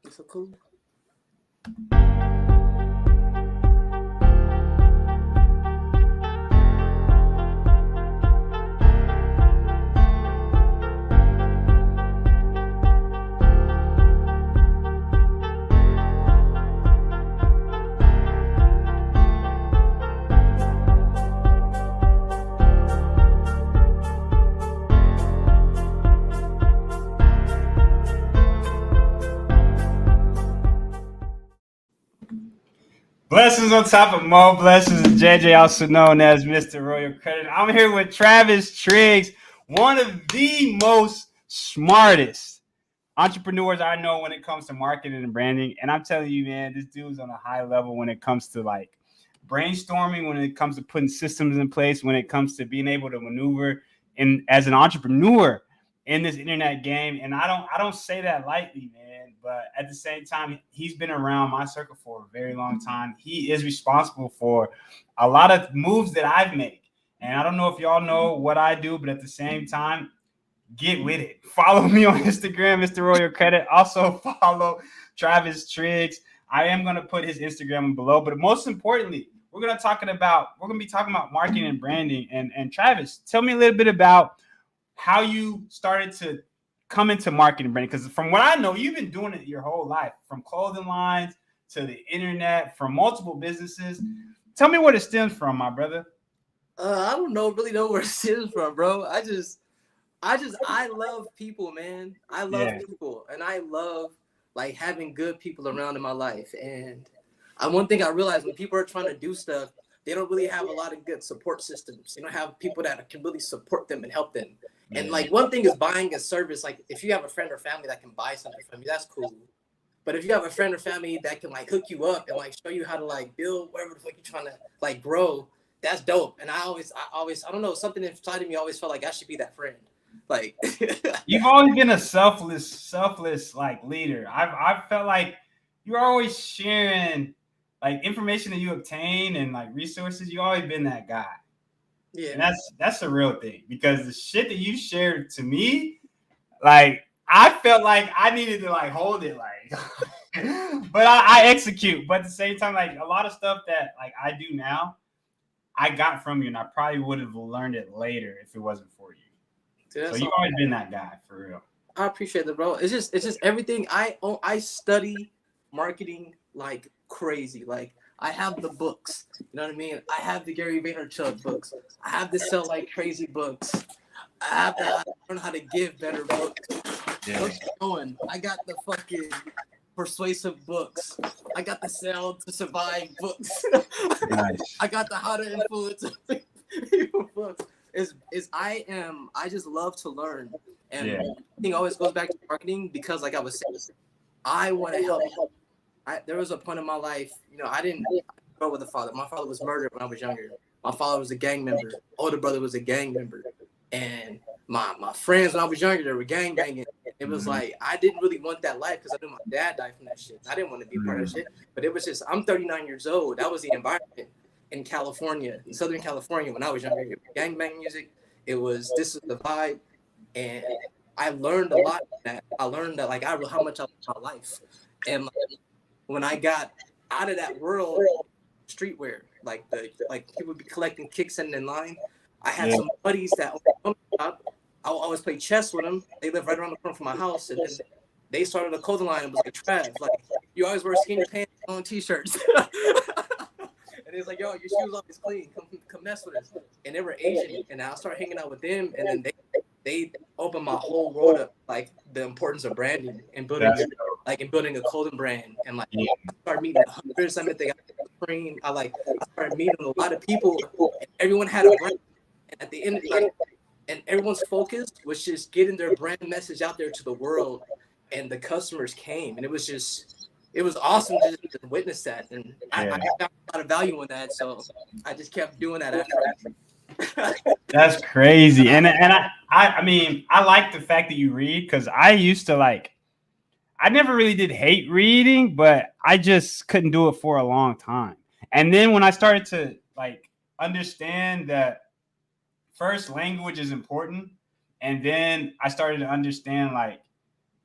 It's so cool. Blessings on top of more blessings. JJ, also known as Mr. Royal Credit. I'm here with Travis Triggs, one of the most smartest entrepreneurs I know when it comes to marketing and branding. And I'm telling you, man, this dude's on a high level when it comes to like brainstorming, when it comes to putting systems in place, when it comes to being able to maneuver in as an entrepreneur in this internet game. And I don't say that lightly, man. But at the same time, he's been around my circle for a very long time. He is responsible for a lot of moves that I've made. And I don't know if y'all know what I do, but at the same time, get with it. Follow me on Instagram, Mr. Royal Credit. Also follow Travis Triggs. I am going to put his Instagram below, but most importantly, we're going to be talking about marketing and branding. And Travis, tell me a little bit about how you started to come into marketing and branding. Because from what I know, you've been doing it your whole life, from clothing lines to the internet, from multiple businesses. Tell me where it stems from, my brother. I don't really know where it stems from, bro. I love people, man. I love people, and I love like having good people around in my life. And one thing I realized, when people are trying to do stuff, they don't really have a lot of good support systems. They don't have people that can really support them and help them. And like, one thing is buying a service. Like, if you have a friend or family that can buy something from you, that's cool. But if you have a friend or family that can like hook you up and like show you how to like build whatever the fuck you're trying to like grow, that's dope. And I don't know, something inside of me always felt like I should be that friend. Like, you've always been a selfless like leader. I've felt like you're always sharing like information that you obtain and like resources. You've always been that guy. yeah, and that's the real thing, because the shit that you shared to me, like I felt like I needed to like hold it, like, but I execute. But at the same time, like a lot of stuff that like I do now, I got from you, and I probably would have learned it later if it wasn't for you. dude, So you've always been that guy, for real. I appreciate it, bro. It's just everything. I study marketing like crazy. Like, I have the books. You know what I mean? I have the Gary Vaynerchuk books. I have the Sell Like Crazy books. I have to learn how to give better books. Yeah. What's going? I got the fucking persuasive books. I got the Sell to Survive books. Nice. I got the How to Influence people books. I just love to learn. And I think always goes back to marketing, because like I was saying, I want to help. There was a point in my life, I didn't grow with a father. My father was murdered when I was younger. My father was a gang member. Older brother was a gang member. And my friends when I was younger, they were gang banging. It was like, I didn't really want that life, because I knew my dad died from that shit. I didn't want to be part of that shit. But it was just, I'm 39 years old. That was the environment in California, in Southern California, when I was younger. It was gang bang music. It was, this is the vibe. And I learned a lot from that. I learned that like how much I love my life. And like, when I got out of that world, streetwear, like people would be collecting kicks and in line. I had some buddies that I would always play chess with them. They lived right around the corner from my house, and then they started a clothing line. It was like, Trav, like, you always wear skinny pants on t-shirts. And it's like, yo, your shoes always clean. Come mess with us. And they were Asian, and I started hanging out with them, and then they opened my whole world up, like the importance of branding and building a clothing brand. And like, I started meeting hundreds. I met the screen. I started meeting a lot of people, and everyone had a brand. And at the end, and everyone's focus was just getting their brand message out there to the world, and the customers came, and it was awesome to just witness that. And I found a lot of value in that, so I just kept doing that after. That's crazy. And I mean, I like the fact that you read, because I used to I never really did hate reading, but I just couldn't do it for a long time. And then when I started to like understand that first language is important, and then I started to understand like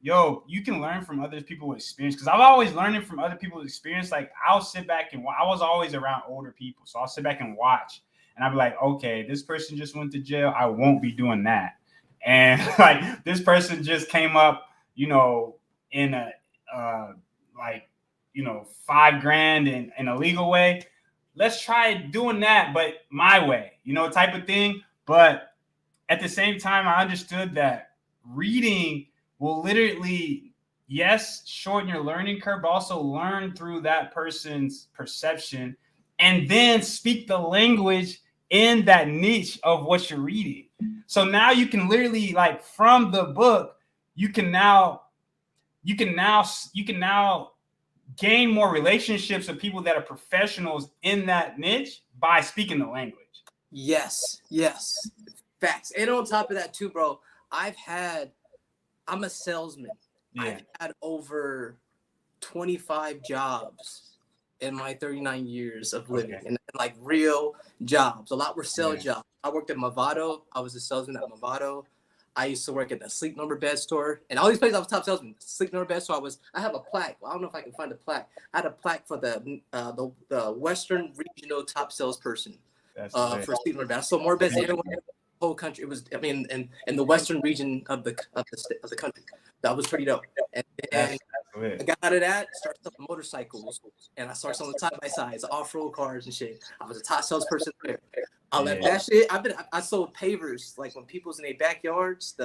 yo, you can learn from other people's experience. Because I'm always learning from other people's experience. Like I'll sit back and I was always around older people, so I'll sit back and watch, and I'll be like, okay, this person just went to jail. I won't be doing that. And like this person just came up, in a like $5,000 in a legal way. Let's try doing that, but my way, type of thing. But at the same time, I understood that reading will literally, yes, shorten your learning curve, but also learn through that person's perception and then speak the language in that niche of what you're reading. So now you can literally, like, from the book, you can now gain more relationships with people that are professionals in that niche by speaking the language. Yes. Facts. And on top of that too, bro, I'm a salesman. Yeah. I've had over 25 jobs in my 39 years of living, and like real jobs. A lot were sales jobs. I worked at Movado. I was a salesman at Movado. I used to work at the Sleep Number bed store, and all these places I was top salesman. Sleep Number bed store. I have a plaque. Well, I don't know if I can find a plaque. I had a plaque for the Western regional top salesperson for Sleep Number bed. I sold more beds than anyone in the whole country. It was, in the Western region of the country. That was pretty dope. And I got out of that, started selling motorcycles, and I started selling side-by-sides, off-road cars and shit. I was a top salesperson there. I left that shit. I sold pavers, like when people's in their backyards.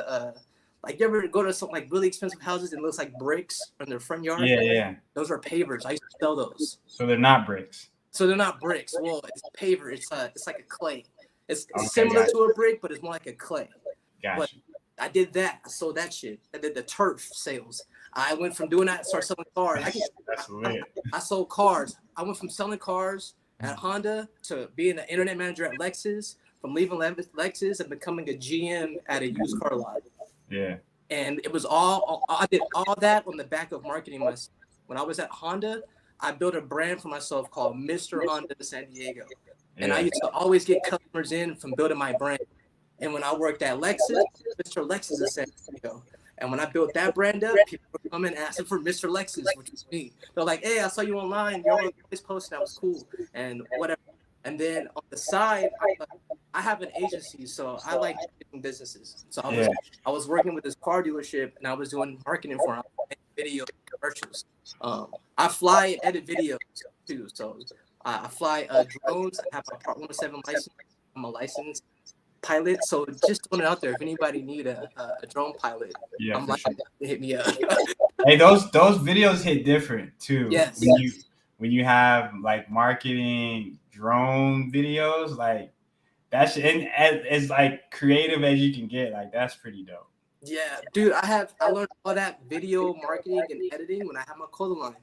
Like you ever go to some like really expensive houses and it looks like bricks in their front yard? Yeah. Those are pavers. I used to sell those. So they're not bricks. Well, it's paver. It's like a clay. It's similar to a brick, but it's more like a clay. Gotcha. But I did that. I sold that shit. I did the turf sales. I went from doing that to start selling cars. That's lit. I sold cars. I went from selling cars at Honda to being an internet manager at Lexus, from leaving Lexus and becoming a GM at a used car lot. Yeah. And it was I did all that on the back of marketing myself. When I was at Honda, I built a brand for myself called Mr. Honda San Diego. And I used to always get customers in from building my brand. And when I worked at Lexus, Mr. Lexus of San Diego. And when I built that brand up, people were coming asking for Mr. Lexus, which was me. They're like, hey, I saw you online. You're on this post. That was cool. And whatever. And then on the side, I have an agency, so I like doing businesses. So I was working with this car dealership, and I was doing marketing for them, video commercials. I fly and edit videos too. So I fly drones. I have a Part 107 license. I'm a licensed pilot. So just throwing it out there, if anybody need a drone pilot, I'm like, hit me up. Hey, those videos hit different too. Yes. When you have like marketing drone videos, like that's as like creative as you can get. Like that's pretty dope. Yeah, dude, I learned all that video marketing and editing when I had my clothing line.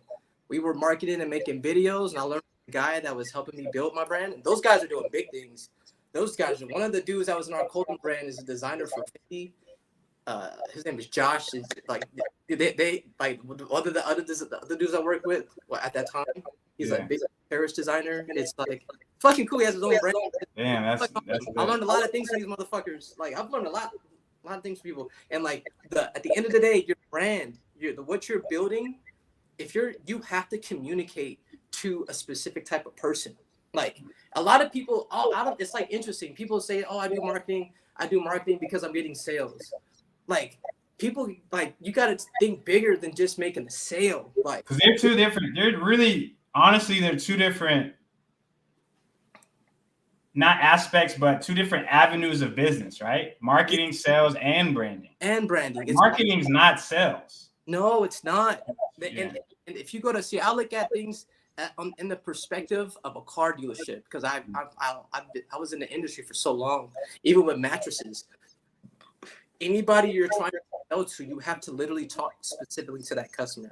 We were marketing and making videos, and I learned from the guy that was helping me build my brand. And those guys are doing big things. Those guys, one of the dudes that was in our clothing brand is a designer for 50. His name is Josh. It's like they like the other dudes I work with at that time. He's like a big Paris designer, and it's like fucking cool. He has his own brand. Damn, that's I learned a lot of things from these motherfuckers. Like I've learned a lot of things from people. And like at the end of the day, your brand, what you're building, you have to communicate to a specific type of person. Like a lot of people, it's like interesting. People say, "Oh, I do marketing because I'm getting sales." Like people, like you got to think bigger than just making a sale. Like because they're two different. They're two different, not aspects, but two different avenues of business, right? Marketing, sales, and branding. Marketing's not sales. No, it's not. And if you go to see, I look at things in the perspective of a car dealership, because I was in the industry for so long, even with mattresses. Anybody you're trying to sell to, you have to literally talk specifically to that customer.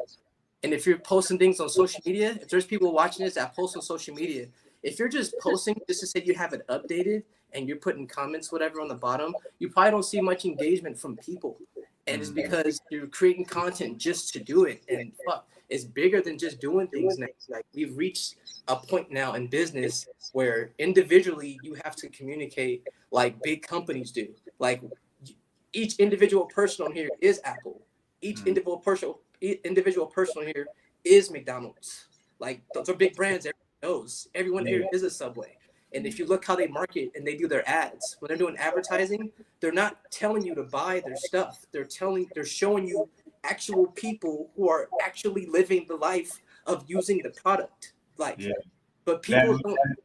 And if you're posting things on social media, if there's people watching this that post on social media, if you're just posting just to say you have it updated and you're putting comments, whatever, on the bottom, you probably don't see much engagement from people. And it's because you're creating content just to do it. And it's bigger than just doing things now. Like we've reached a point now in business where individually you have to communicate like big companies do. Like each individual person on here is Apple. each individual person here is McDonald's. Like those are big brands. Everyone knows. Everyone here is a Subway. And if you look how they market and they do their ads, when they're doing advertising, they're not telling you to buy their stuff. They're showing you actual people who are actually living the life of using the product. Like, but people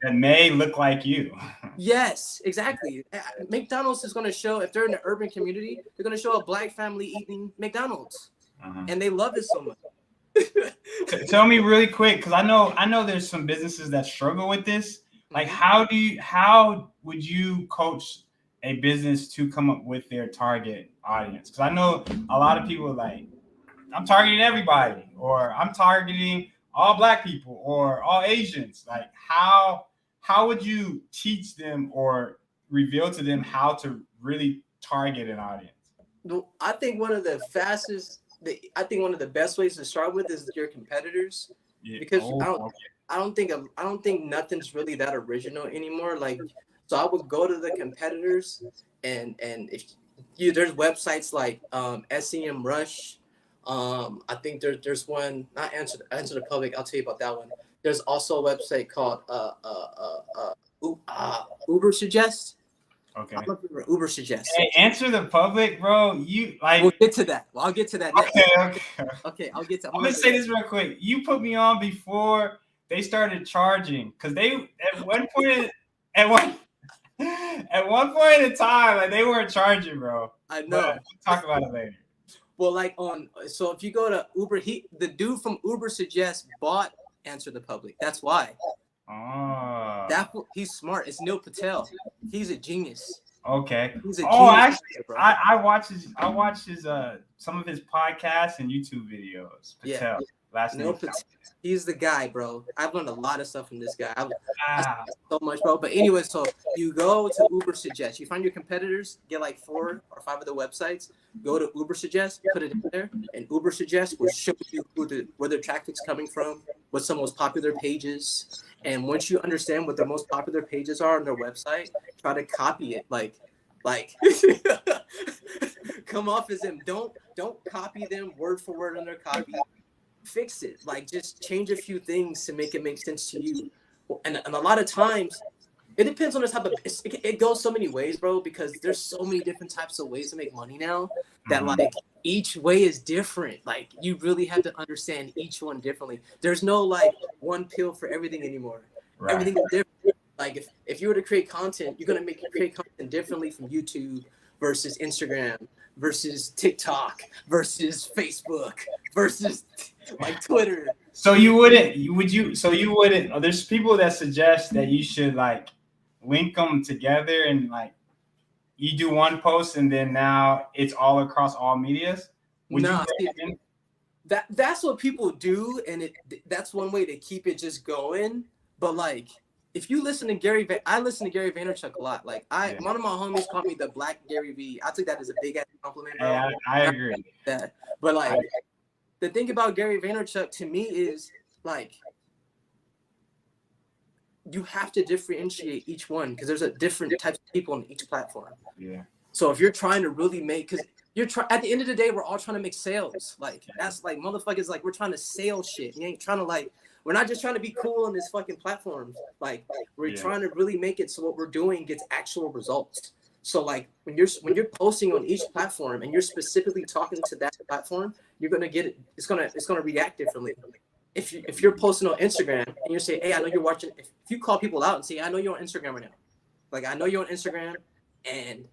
that may look like you. Yes, exactly. McDonald's is going to show, if they're in an urban community, they're going to show a black family eating McDonald's, and they love it so much. Tell me really quick, because I know there's some businesses that struggle with this. Like, how would you coach a business to come up with their target audience? Because I know a lot of people are like, I'm targeting everybody, or I'm targeting all black people or all Asians. Like, how would you teach them or reveal to them how to really target an audience? I think one of the best ways to start with is your competitors, because I don't think nothing's really that original anymore. Like, so I would go to the competitors, and if there's websites like SEM Rush. I think there's one, not Answer the Public. I'll tell you about that one. There's also a website called Uber Suggest. Okay. I love Uber Suggest. Hey, Answer the Public, bro. You like? We'll get to that. Well, I'll get to that next. Okay. I'll get to. I'm gonna say this real quick. You put me on before they started charging, because they at one point in time, like, they weren't charging, bro. I know. But we'll talk about it later. Well, like so if you go to Uber, the dude from Uber Suggest bought Answer the Public. That's why. He's smart. It's Neil Patel. He's a genius. Okay. He's a genius, actually, I watch his some of his podcasts and YouTube videos. Patel. Neil Patel. He's the guy, bro. I've learned a lot of stuff from this guy. I so much, bro. But anyway, so you go to Uber Suggest. You find your competitors, get like 4 or 5 of the websites, go to Uber Suggest, put it in there, and Uber Suggest will show you where their traffic's coming from, what's the most popular pages. And once you understand what the most popular pages are on their website, try to copy it. Like come off as them. Don't copy them word for word on their copy. Fix it. Like, just change a few things to make it make sense to you. And a lot of times, it depends on the type of. It goes so many ways, bro. Because there's so many different types of ways to make money now that like each way is different. Like, you really have to understand each one differently. There's no like one pill for everything anymore. Right. Everything is different. Like, if you were to create content, you're gonna create content differently from YouTube versus Instagram versus TikTok versus Facebook versus like Twitter. So you wouldn't. There's people that suggest that you should like link them together, and like you do one post and then now it's all across all medias. That's what people do, and that's one way to keep it just going. But like, if you listen to I listen to Gary Vaynerchuk a lot. Like, one of my homies called me the Black Gary V. I think that is a big ass compliment, bro. Yeah, I agree. That, but like, the thing about Gary Vaynerchuk to me is like, you have to differentiate each one, because there's a different types of people on each platform. Yeah. So if you're trying to really make, because at the end of the day, we're all trying to make sales. Like, that's like, motherfuckers, like, we're trying to sell shit. We ain't trying to like. We're not just trying to be cool on this fucking platform. Like, we're trying to really make it so what we're doing gets actual results. So like, when you're posting on each platform and you're specifically talking to that platform, you're gonna get it. It's gonna react differently. If you're posting on Instagram and you say, hey, I know you're watching. If you call people out and say, I know you're on Instagram right now. Like, I know you're on Instagram, and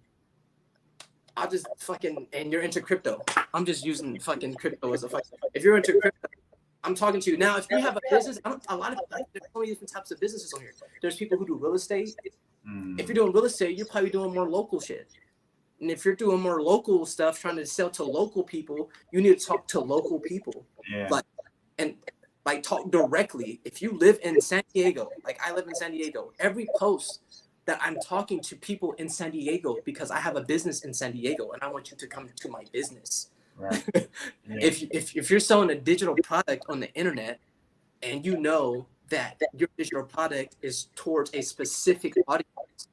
I'll just and you're into crypto. I'm just using fucking crypto as a fucking. If you're into crypto, I'm talking to you now. If you have a business, there's so many different types of businesses on here. There's people who do real estate. If you're doing real estate, you're probably doing more local shit. And if you're doing more local stuff, trying to sell to local people, you need to talk to local people. Yeah. Like talk directly. If you live in San Diego, like I live in San Diego, every post that I'm talking to people in San Diego, because I have a business in San Diego and I want you to come to my business. Right. Yeah. If you're selling a digital product on the internet, and you know that your digital product is towards a specific audience,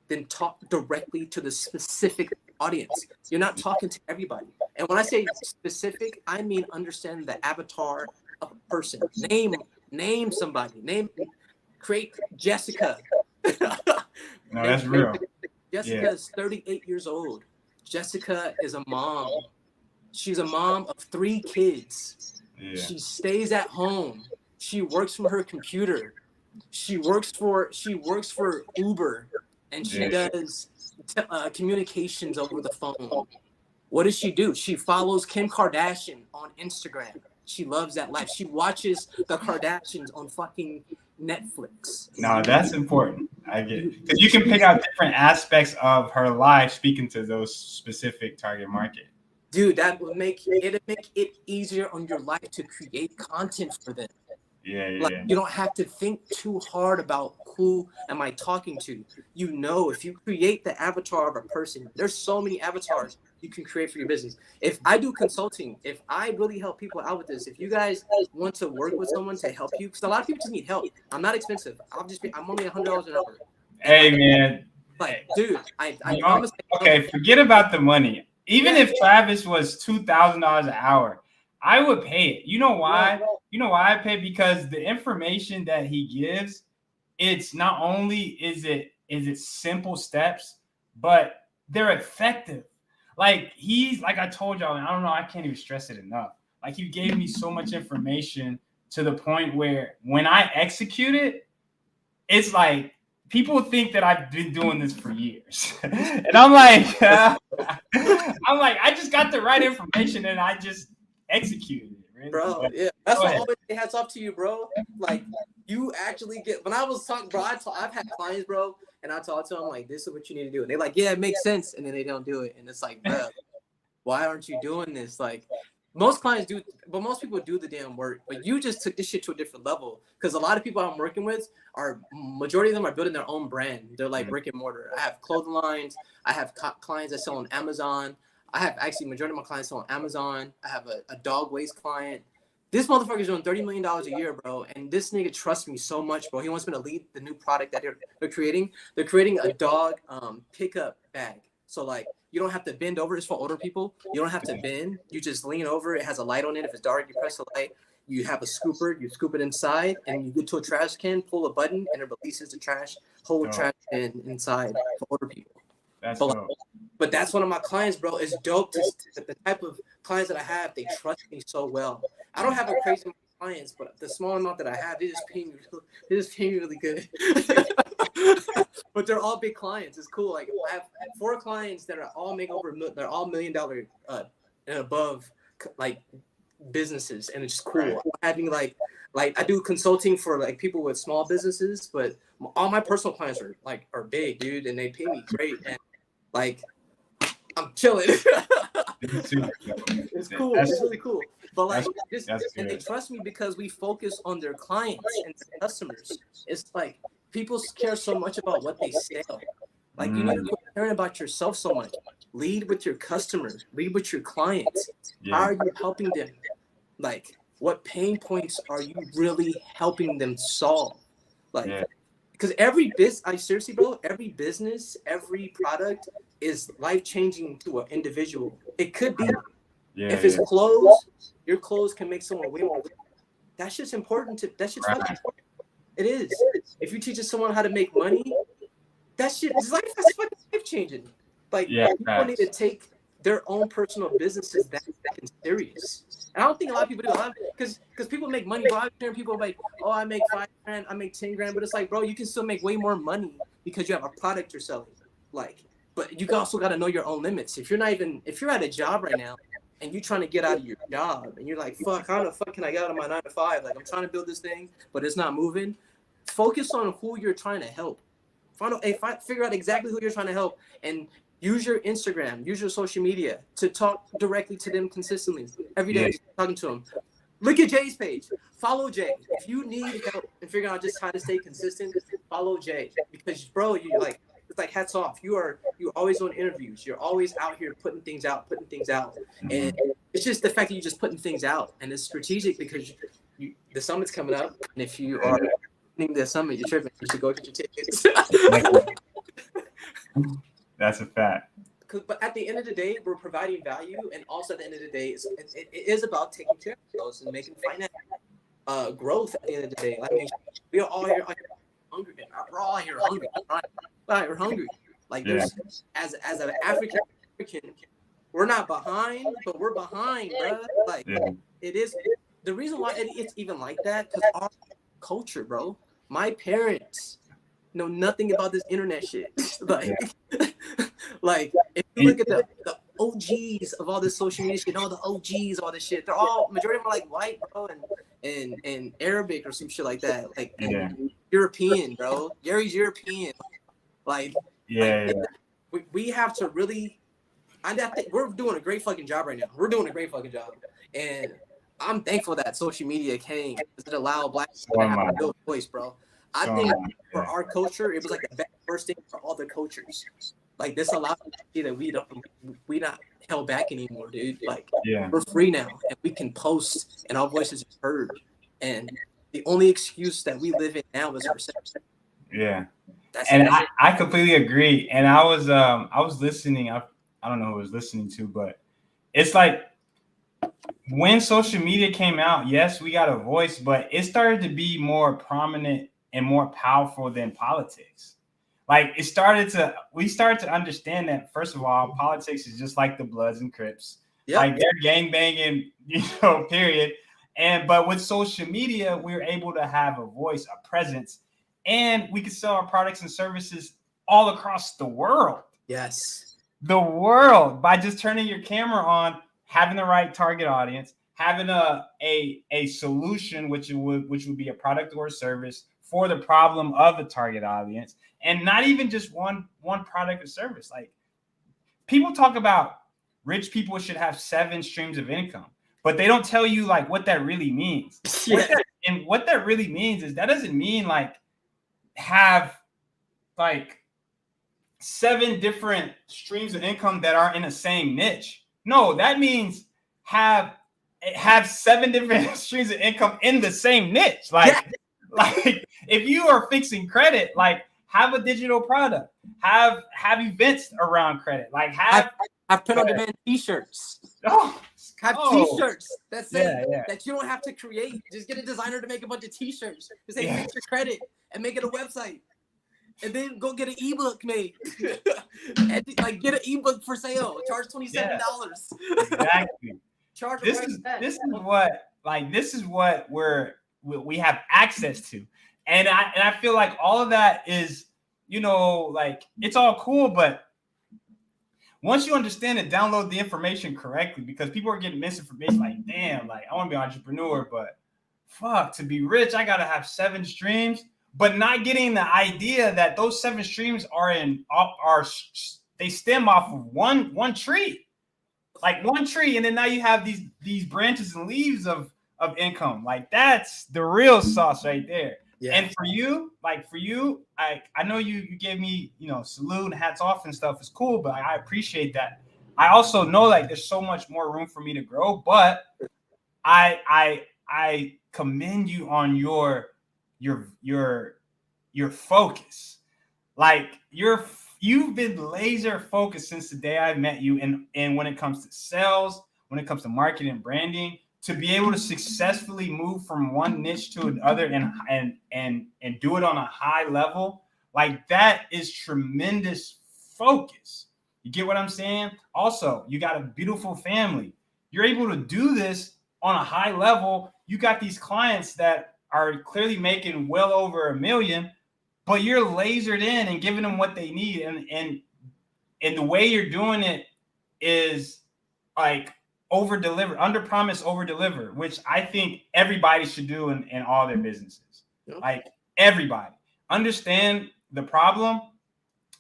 then talk directly to the specific audience. You're not talking to everybody. And when I say specific, I mean understand the avatar of a person. Name somebody. Create Jessica. No, that's real. Jessica is 38 years old. Jessica is a mom. She's a mom of 3 kids. Yeah. She stays at home. She works from her computer. She works for Uber, and she does communications over the phone. What does she do? She follows Kim Kardashian on Instagram. She loves that life. She watches the Kardashians on fucking Netflix. No, that's important. I get it. Because you can pick out different aspects of her life speaking to those specific target market. Dude, that would make it easier on your life to create content for them. Yeah. You don't have to think too hard about who am I talking to. You know, if you create the avatar of a person, there's so many avatars you can create for your business. If I do consulting, if I really help people out with this, if you guys want to work with someone to help you, because a lot of people just need help. I'm not expensive. I'm only $100 an hour. Hey, man. Like, dude, I promise. Okay, forget about the money. Even if Travis was $2,000 an hour, I would pay it. You know why? You know why I pay? Because the information that he gives, it's not only is it simple steps, but they're effective. Like I told y'all, and I don't know, I can't even stress it enough. Like he gave me so much information to the point where when I execute it, it's like people think that I've been doing this for years. And I'm like, I just got the right information and I just executed it. Really. Bro, yeah. That's what always hats off to you, bro. Like you actually get, when I was talking, bro, I've had clients, bro, and I talk to them like, this is what you need to do. And they're like, yeah, it makes sense. And then they don't do it. And it's like, bro, why aren't you doing this? Like most clients do, but most people do the damn work. But you just took this shit to a different level. Because a lot of people I'm working with majority of them are building their own brand. They're like brick and mortar. I have clothing lines. I have clients that sell on Amazon. I have actually majority of my clients sell on Amazon. I have a dog waste client. This motherfucker's doing $30 million a year, bro. And this nigga trusts me so much, bro. He wants me to lead the new product that they're creating. They're creating a dog pickup bag. So like you don't have to bend over. It's for older people. You don't have to bend. You just lean over. It has a light on it. If it's dark, you press the light. You have a scooper. You scoop it inside, and you get to a trash can, pull a button, and it releases the trash, whole trash can inside for older people. But that's one of my clients, bro. It's dope. The type of clients that I have, they trust me so well. I don't have a crazy amount of clients, but the small amount that I have, they just pay me really good. But they're all big clients. It's cool. Like I have 4 clients that are all they're all $1 million and above, like businesses, and it's just cool. Having like I do consulting for like people with small businesses, but all my personal clients are big, dude, and they pay me great. And like I'm chilling. It's cool. It's really cool. But like and they trust me because we focus on their clients and customers. It's like people care so much about what they sell. Like you need to quit caring about yourself so much. Lead with your customers. Lead with your clients. How are you helping them? Like what pain points are you really helping them solve? Like because every seriously, bro, every business, every product is life-changing to an individual. It could be. If it's clothes, your clothes can make someone way more. That's just important fucking important. It is. If you're teaching someone how to make money, that's fucking life-changing. Like people need to take their own personal businesses that serious. And I don't think a lot of people do. Because people make money. Bro, I'm hearing people like, oh, I make $5,000, I make $10,000, but it's like, bro, you can still make way more money because you have a product you're selling. Like, but you also got to know your own limits. If you're at a job right now and you're trying to get out of your job and you're like, fuck, how the fuck can I get out of my 9 to 5? Like, I'm trying to build this thing, but it's not moving. Focus on who you're trying to help. Figure out exactly who you're trying to help and use your Instagram, use your social media to talk directly to them consistently. Every day, talking to them. Look at Jay's page. Follow Jay. If you need help and figuring out just how to stay consistent, follow Jay. Because, bro, it's like hats off. You're always on interviews. You're always out here putting things out. And it's just the fact that you're just putting things out. And it's strategic because the summit's coming up. And if you are attending the summit, you're tripping. You should go get your tickets. That's a fact. but at the end of the day, we're providing value, and also at the end of the day, it is about taking care of ourselves and making financial growth. At the end of the day, like, I mean, we are all here hungry. We're all here hungry. Right? We're hungry. Like, there's as an African American, we're not behind, but we're behind, bro. Like, it is the reason why it's even like that, because our culture, bro. My parents know nothing about this internet shit. Like if you look at the OGs of all this social media shit, all the OGs of all this shit, they're all majority of them are like white, bro, and Arabic or some shit like that. Like European, bro. Gary's European. Like we have to really. I think we're doing a great fucking job right now. We're doing a great fucking job, and I'm thankful that social media came because it allowed Black people to have a real voice, bro. I think for our culture, it was like the first thing for all the cultures. Like this allowed us to see that we not held back anymore, dude. Like we're free now, and we can post, and our voices are heard. And the only excuse that we live in now is perception. Yeah, and I completely agree. And I was listening. I don't know who I was listening to, but it's like when social media came out, yes, we got a voice, but it started to be more prominent and more powerful than politics. Like we started to understand that, first of all, politics is just like the Bloods and Crips. Like they're gang banging, period. But with social media, we're able to have a voice, a presence, and we can sell our products and services all across the world. Yes. The world, by just turning your camera on, having the right target audience, having a solution, which would be a product or a service for the problem of the target audience, and not even just one product or service. Like people talk about rich people should have 7 streams of income, but they don't tell you like what that really means. What that really means is that doesn't mean like have like 7 different streams of income that are in the same niche. No, that means have 7 different streams of income in the same niche. Like if you are fixing credit, like have a digital product, have events around credit, like have print on demand t-shirts. Have t-shirts that say that you don't have to create. Just get a designer to make a bunch of t-shirts. Just say fix your credit and make it a website. And then go get an ebook made. And like get an ebook for sale. Charge $27. Exactly. Charge this is what we have access to. And I feel like all of that is, like it's all cool, but once you understand it, download the information correctly, because people are getting misinformation. Like, damn, like I want to be an entrepreneur, but fuck, to be rich, I gotta have 7 streams. But not getting the idea that those 7 streams they stem off of one tree, like one tree, and then now you have these branches and leaves of income. Like that's the real sauce right there. Yeah. And for you, I know you gave me salute and hats off and stuff is cool, but I appreciate that. I also know like there's so much more room for me to grow, but I commend you on your focus. Like you've been laser focused since the day I met you, and when it comes to sales, when it comes to marketing and branding, to be able to successfully move from one niche to another and do it on a high level, like that is tremendous focus. You get what I'm saying? Also, you got a beautiful family. You're able to do this on a high level. You got these clients that are clearly making well over $1 million, but you're lasered in and giving them what they need. And the way you're doing it is like over deliver, under promise, over deliver, which I think everybody should do in all their businesses. Yep. Like everybody understand the problem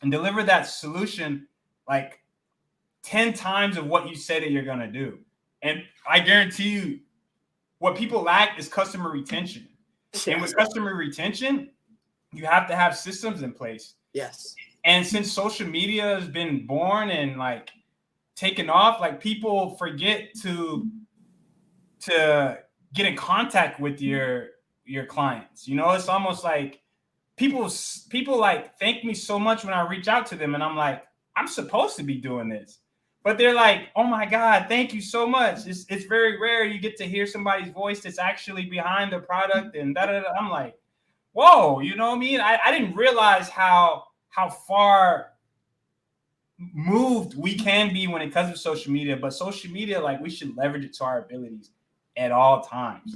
and deliver that solution like 10 times of what you said that you're going to do. And I guarantee you what people lack is customer retention. And with customer retention, you have to have systems in place. Yes. And since social media has been born and like taken off, like people forget to get in contact with your clients. It's almost like people like thank me so much when I reach out to them, and I'm like, I'm supposed to be doing this. But they're like, oh my God, thank you so much. It's very rare you get to hear somebody's voice that's actually behind the product and da da da. I'm like, whoa, you know what I mean? I didn't realize how far moved we can be when it comes to social media. But social media, like, we should leverage it to our abilities at all times.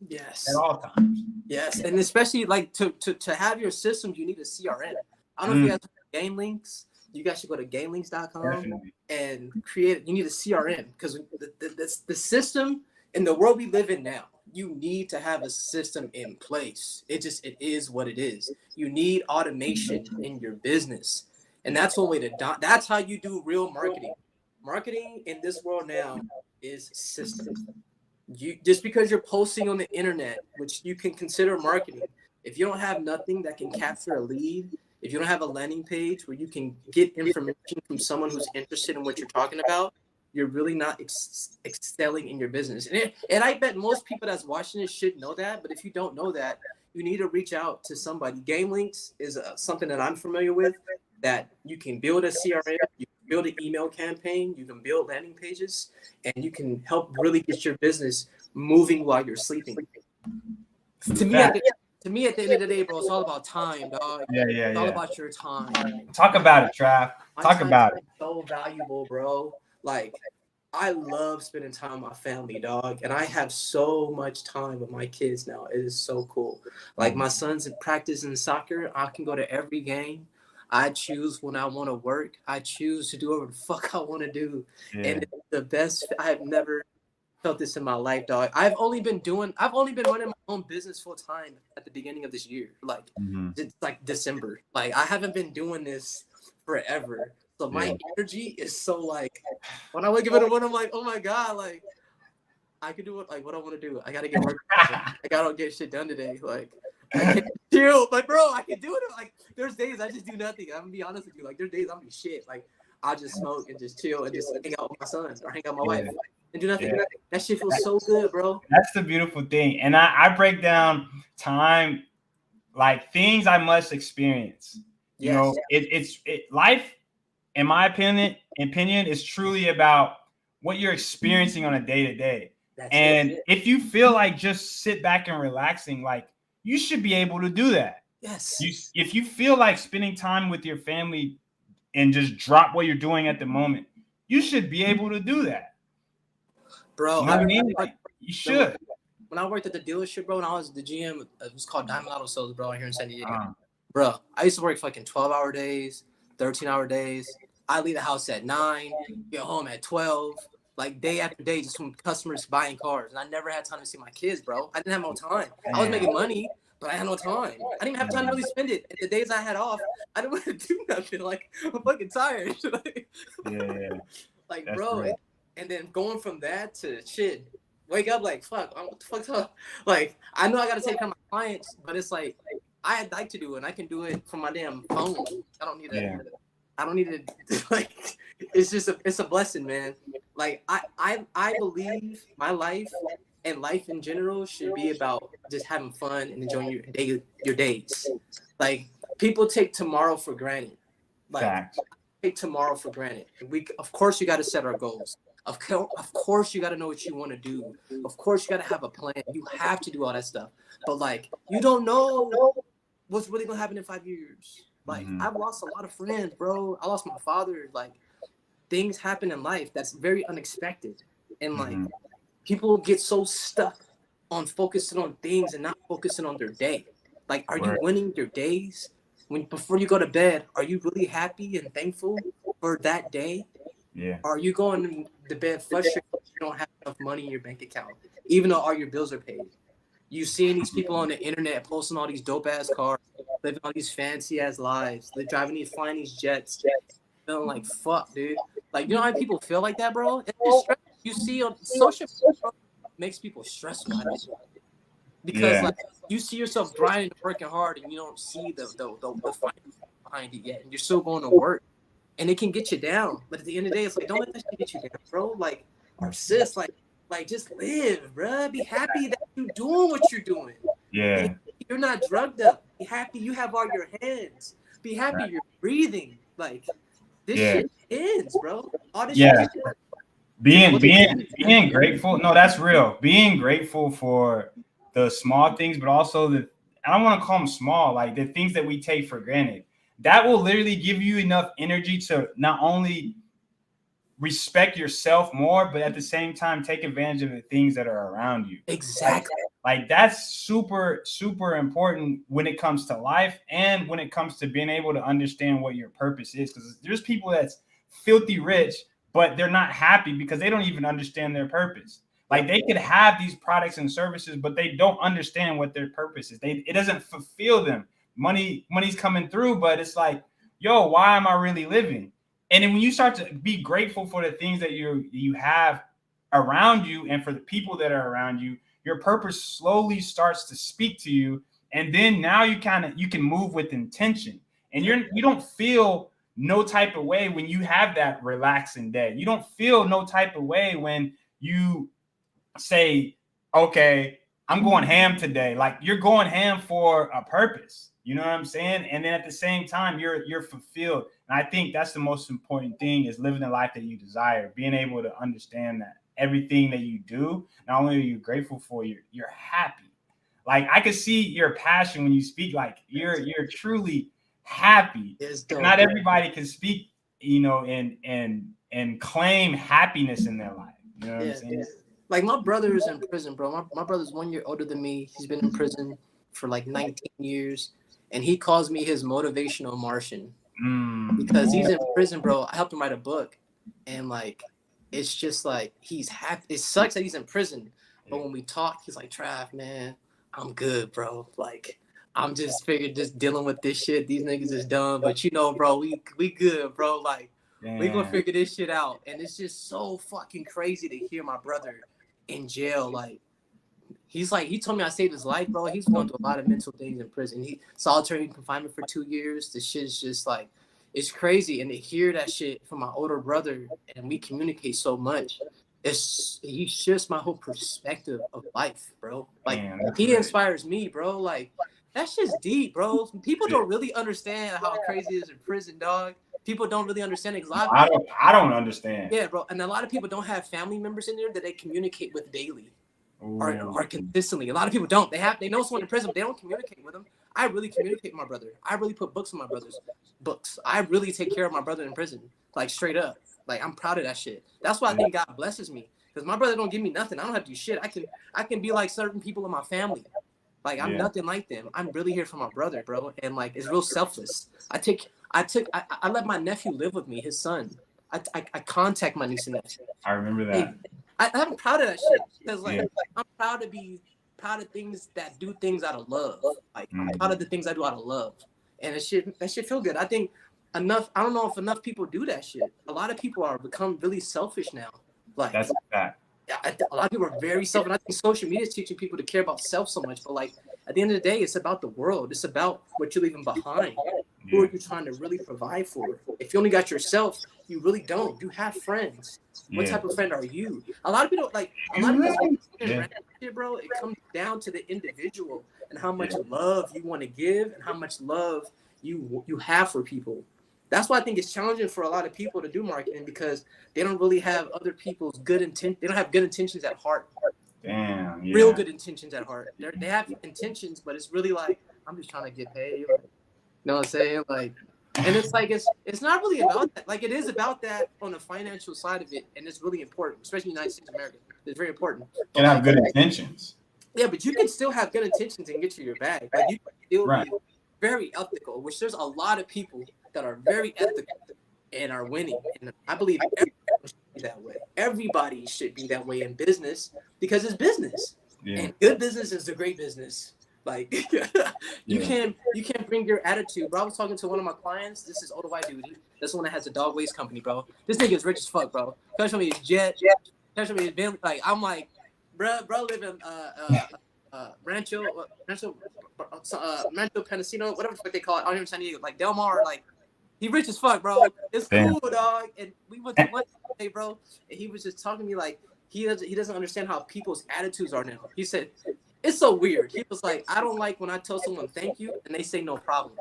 Yes. At all times. Yes, and especially like to have your system, you need a CRM. I don't know if you guys have Game Links. You guys should go to GameLinks.com and create. You need a CRM because the system in the world we live in now. You need to have a system in place. It is what it is. You need automation in your business, and that's one way to. That's how you do real marketing. Marketing in this world now is systems. You just because you're posting on the internet, which you can consider marketing, if you don't have nothing that can capture a lead, if you don't have a landing page where you can get information from someone who's interested in what you're talking about, you're really not excelling in your business. And I bet most people that's watching this should know that. But if you don't know that, you need to reach out to somebody. Game Links is something that I'm familiar with, that you can build a CRM, you can build an email campaign, you can build landing pages, and you can help really get your business moving while you're sleeping. To me, at the end of the day, bro, it's all about time, dog. It's all about your time. Talk about it, Trav. Talk about it. So valuable, bro. Like, I love spending time with my family, dog. And I have so much time with my kids now. It is so cool. Like, my son's practicing soccer. I can go to every game. I choose when I want to work. I choose to do whatever the fuck I want to do. Yeah. And it's the best. I have never felt this in my life, dog. I've only been running my own business full time at the beginning of this year. Like, it's like December. Like, I haven't been doing this forever. So my energy is so, like, when I wake up in the morning, I'm like, oh my God, like, I can do it. Like, what I want to do. I got to get work. I got to get shit done today. Like, I can't chill. Like, bro, I can do it. Like, there's days I just do nothing. I'm going to be honest with you. Like, there's days I'm going to be shit. Like, I'll just smoke and just chill and just hang out with my sons or hang out with my wife and do nothing. Yeah. That shit feels so good, bro. That's the beautiful thing. And I break down time like things I must experience. You know, it's life, in my opinion, is truly about what you're experiencing on a day-to-day. And if you feel like just sit back and relaxing, like, you should be able to do that. Yes. If you feel like spending time with your family and just drop what you're doing at the moment, you should be able to do that. Bro, you know what I mean? Like, you should. When I worked at the dealership, bro, when I was the GM, it was called Diamond Auto Sales, bro, here in San Diego. Bro, I used to work fucking 12-hour days, 13-hour days. I leave the house at 9, get home at 12, like day after day, just from customers buying cars. And I never had time to see my kids, bro. I didn't have no time. I was making money, but I had no time. I didn't have time to really spend it. And the days I had off, I didn't want to do nothing. Like, I'm fucking tired. Like, bro. And then going from that to shit, wake up like, fuck, what the fuck's up? Like, I know I got to take care of my clients, but it's like, I'd like to do it. And I can do it from my damn phone. I don't need to, like, it's a blessing, man. Like, I believe my life and life in general should be about just having fun and enjoying your days. Like, people take tomorrow for granted. Like, take tomorrow for granted. Of course, you got to set our goals. Of course, you got to know what you want to do. Of course, you got to have a plan. You have to do all that stuff. But, like, you don't know what's really going to happen in 5 years. Like, I've lost a lot of friends, bro. I lost my father. Like, things happen in life that's very unexpected. And, like, people get so stuck on focusing on things and not focusing on their day. Like, are you winning your days? Before you go to bed, are you really happy and thankful for that day? Yeah. Are you going to bed frustrated because you don't have enough money in your bank account, even though all your bills are paid? You seeing these people on the internet posting all these dope ass cars, living all these fancy ass lives, they're flying these jets, feeling like fuck, dude. Like, you know how people feel like that, bro? It's stress. You see on social media makes people stressed about it because like you see yourself grinding, working hard, and you don't see the finance behind it yet, and you're still going to work, and it can get you down. But at the end of the day, it's like, don't let that shit get you down, bro. Like, or sis, like just live, bro. Be happy that you're doing what you're doing. Yeah. You're not drugged up. Be happy you have all your hands. Be happy you're breathing. Like, this shit ends, bro. All this Yeah. shit. Being grateful. No, that's real. Being grateful for the small things, but also I don't want to call them small, like the things that we take for granted. That will literally give you enough energy to not only respect yourself more, but at the same time take advantage of the things that are around you. Exactly. Like that's super, super important when it comes to life and when it comes to being able to understand what your purpose is. Because there's people that's filthy rich, but they're not happy because they don't even understand their purpose. Like they could have these products and services, but they don't understand what their purpose is. It doesn't fulfill them. Money's coming through, but it's like, yo, why am I really living? And then when you start to be grateful for the things that you have around you and for the people that are around you, your purpose slowly starts to speak to you. And then now you can move with intention. And you don't feel no type of way when you have that relaxing day. You don't feel no type of way when you say, okay, I'm going ham today. Like you're going ham for a purpose. You know what I'm saying? And then at the same time, you're fulfilled. And I think that's the most important thing is living the life that you desire, being able to understand that everything that you do, not only are you grateful for, you're happy. Like I could see your passion when you speak, like you're truly happy. Not everybody can speak, you know, and claim happiness in their life. You know what I'm saying? Like my brother is in prison, bro. My brother's 1 year older than me. He's been in prison for like 19 years. And he calls me his motivational Martian because he's in prison, bro. I helped him write a book. And like, it's just like, he's happy. It sucks that he's in prison. But when we talk, he's like, Trav, man, I'm good, bro. Like, I'm just dealing with this shit. These niggas is dumb. But you know, bro, we good, bro. Like, we gonna figure this shit out. And it's just so fucking crazy to hear my brother in jail. Like, he told me I saved his life, bro. He's going through a lot of mental things in prison. He solitary confinement for 2 years. This shit is just like, it's crazy. And to hear that shit from my older brother, and we communicate so much, he shifts my whole perspective of life, bro. Like he inspires me, bro. Like that shit's deep, bro. People don't really understand how crazy it is in prison, dog. People don't really understand it. I don't understand. Yeah, bro. And a lot of people don't have family members in there that they communicate with daily. Or consistently. A lot of people don't. They know someone in prison, but they don't communicate with them. I really communicate with my brother. I really put books in my brother's books. I really take care of my brother in prison, like straight up. Like I'm proud of that shit. That's why I think God blesses me, because my brother don't give me nothing. I don't have to do shit. I can be like certain people in my family. Like I'm nothing like them. I'm really here for my brother, bro. And like it's real selfless. I let my nephew live with me, his son. I contact my niece and nephew. I remember that. Hey, I'm proud of that shit because like I'm proud of things that do things out of love. Like I'm proud of the things I do out of love, and that shit feel good. I think I don't know if enough people do that shit. A lot of people are become really selfish now. Like that's a fact. A lot of people are very selfish. And I think social media is teaching people to care about self so much. But like at the end of the day, it's about the world. It's about what you're leaving behind. Who are you trying to really provide for? If you only got yourself, you really don't. You have friends. What type of friend are you? A lot of people bro, it comes down to the individual and how much love you want to give and how much love you have for people. That's why I think it's challenging for a lot of people to do marketing, because they don't really have other people's good intent. They don't have good intentions at heart. Damn, real good intentions at heart. They have intentions, but it's really like, I'm just trying to get paid. Like, you know what I'm saying? Like, and it's like it's not really about that. Like it is about that on the financial side of it, and it's really important, especially in the United States of America. It's very important. You can have good intentions. Yeah, but you can still have good intentions and get to your bag. Like you can still be very ethical, which there's a lot of people that are very ethical and are winning. And I believe everybody should be that way. Everybody should be that way in business because it's business. Yeah. And good business is a great business. Like you can't bring your attitude, bro. I was talking to one of my clients. This is older white dude. This one that has a dog waste company, bro. This nigga is rich as fuck, bro. Touch me his jet. Touch me his Bentley. Like I'm like, bro live in Rancho Pendocino, whatever the fuck they call it. I don't even San Diego, like Del Mar. Like he rich as fuck, bro. It's cool, dog. And we went to lunch today, bro. And he was just talking to me like he doesn't understand how people's attitudes are now. He said, it's so weird. He was like, I don't like when I tell someone thank you and they say no problem.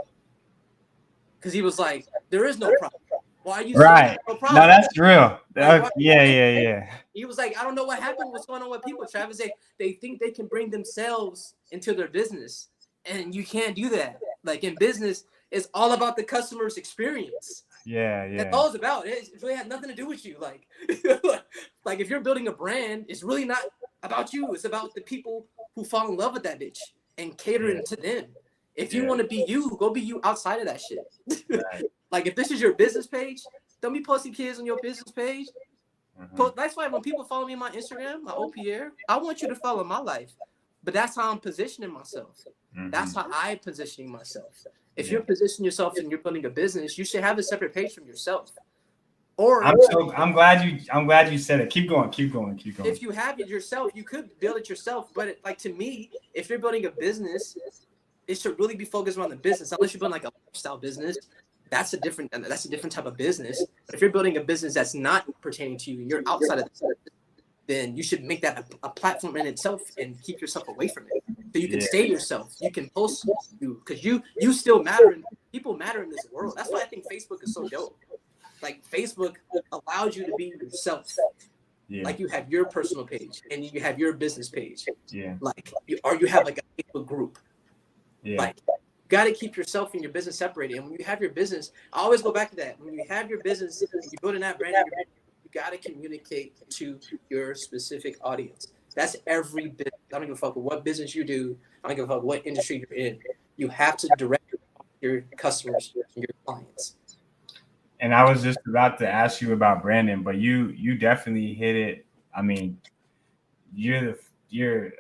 Because he was like, there is no problem. Why are you Right. no No, problem? that's real. Like, Yeah. he was like, I don't know what happened. What's going on with people, Travis? They think they can bring themselves into their business, and you can't do that. Like in business, it's all about the customer's experience. Yeah. That's all it's about. It really had nothing to do with you. Like, like if you're building a brand, it's really not about you. It's about the people who fall in love with that bitch and catering to them. If you want to be you, go be you outside of that shit. Right. Like if this is your business page, don't be posting kids on your business page. That's why when people follow me on my Instagram, my OPR, I want you to follow my life. But that's how I'm positioning myself. That's how I'm positioning myself. If you're positioning yourself and you're building a business, you should have a separate page from yourself. Or I'm glad you said it. Keep going. If you have it yourself, you could build it yourself. But like to me, if you're building a business, it should really be focused on the business. Unless you're building like a lifestyle business, that's a different type of business. But if you're building a business that's not pertaining to you, and you're outside of the, then you should make that a platform in itself and keep yourself away from it. So you can stay yourself. You can post you because you still matter and people matter in this world. That's why I think Facebook is so dope. Like Facebook allows you to be yourself. Yeah. Like you have your personal page and you have your business page. Yeah. Like you have like a Facebook group. Yeah. Like you got to keep yourself and your business separated. And when you have your business, I always go back to that. When you have your business, you're building that brand, you got to communicate to your specific audience. That's every business. I don't give a fuck what business you do. I don't give a fuck what industry you're in. You have to direct your customers and your clients. And I was just about to ask you about Brandon, but you definitely hit it. I mean, you're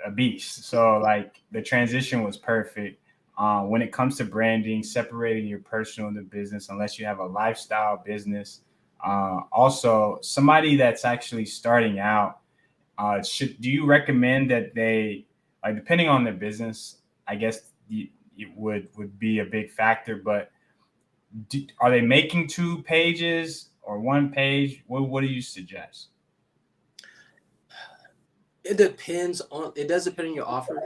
a beast. So like the transition was perfect. When it comes to branding, separating your personal and the business, unless you have a lifestyle business. Also, somebody that's actually starting out, do you recommend that they, like, depending on their business, I guess it would be a big factor, but are they making 2 pages or 1 page? What do you suggest? It does depend on your offer.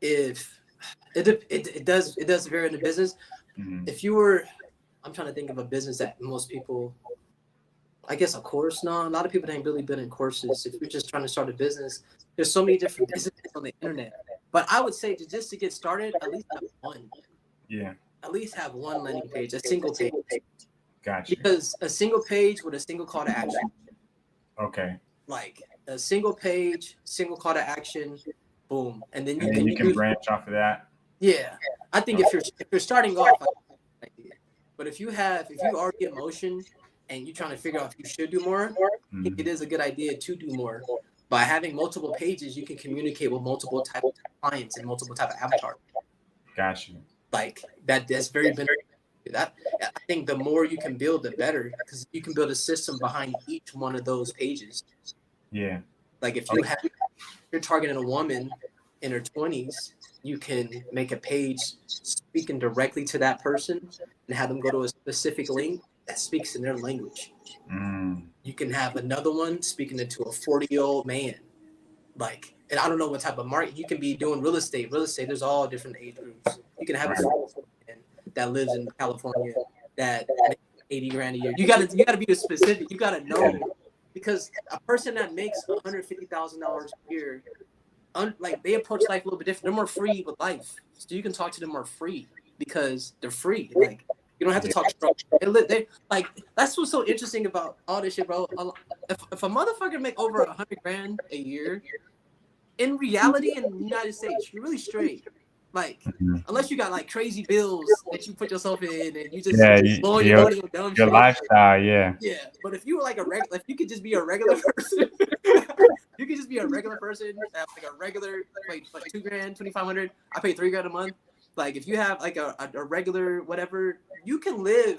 If it does vary in the business. Mm-hmm. If you were, I'm trying to think of a business that most people, I guess a course. No, a lot of people ain't really been in courses. If you're just trying to start a business, there's so many different businesses on the internet. But I would say just to get started, at least have one. Yeah. At least have one landing page, a single page. Gotcha. Because a single page with a single call to action. Okay. Like a single page, single call to action, boom, and then you can branch off of that. Yeah, I think if you're starting off, but if you already in motion and you're trying to figure out if you should do more, I think it is a good idea to do more. By having multiple pages, you can communicate with multiple type of clients and multiple type of avatars. Gotcha. Like that's very beneficial. That I think the more you can build, the better, because you can build a system behind each one of those pages. Yeah. Like if you're targeting a woman in her 20s, you can make a page speaking directly to that person and have them go to a specific link that speaks in their language. You can have another one speaking into a 40-year-old man. Like, and I don't know what type of market you can be doing. Real estate, there's all different age groups. You can have a man that lives in California that makes $80,000 a year. You gotta be specific. You gotta know, because a person that makes $150,000 a year, like they approach life a little bit different. They're more free with life, so you can talk to them more free because they're free. Like you don't have to talk to them. Like that's what's so interesting about all this shit, bro. If a motherfucker make over $100,000 a year, in reality, in the United States, you're really straight. Like, unless you got like crazy bills that you put yourself in and you just blowing your money on dumb shit. Your lifestyle, yeah. Yeah, but if you were like if you could just be a regular person, you could just be a regular person, have like a regular, like $2,000, $2,500. I pay $3,000 a month. Like, if you have like a regular whatever, you can live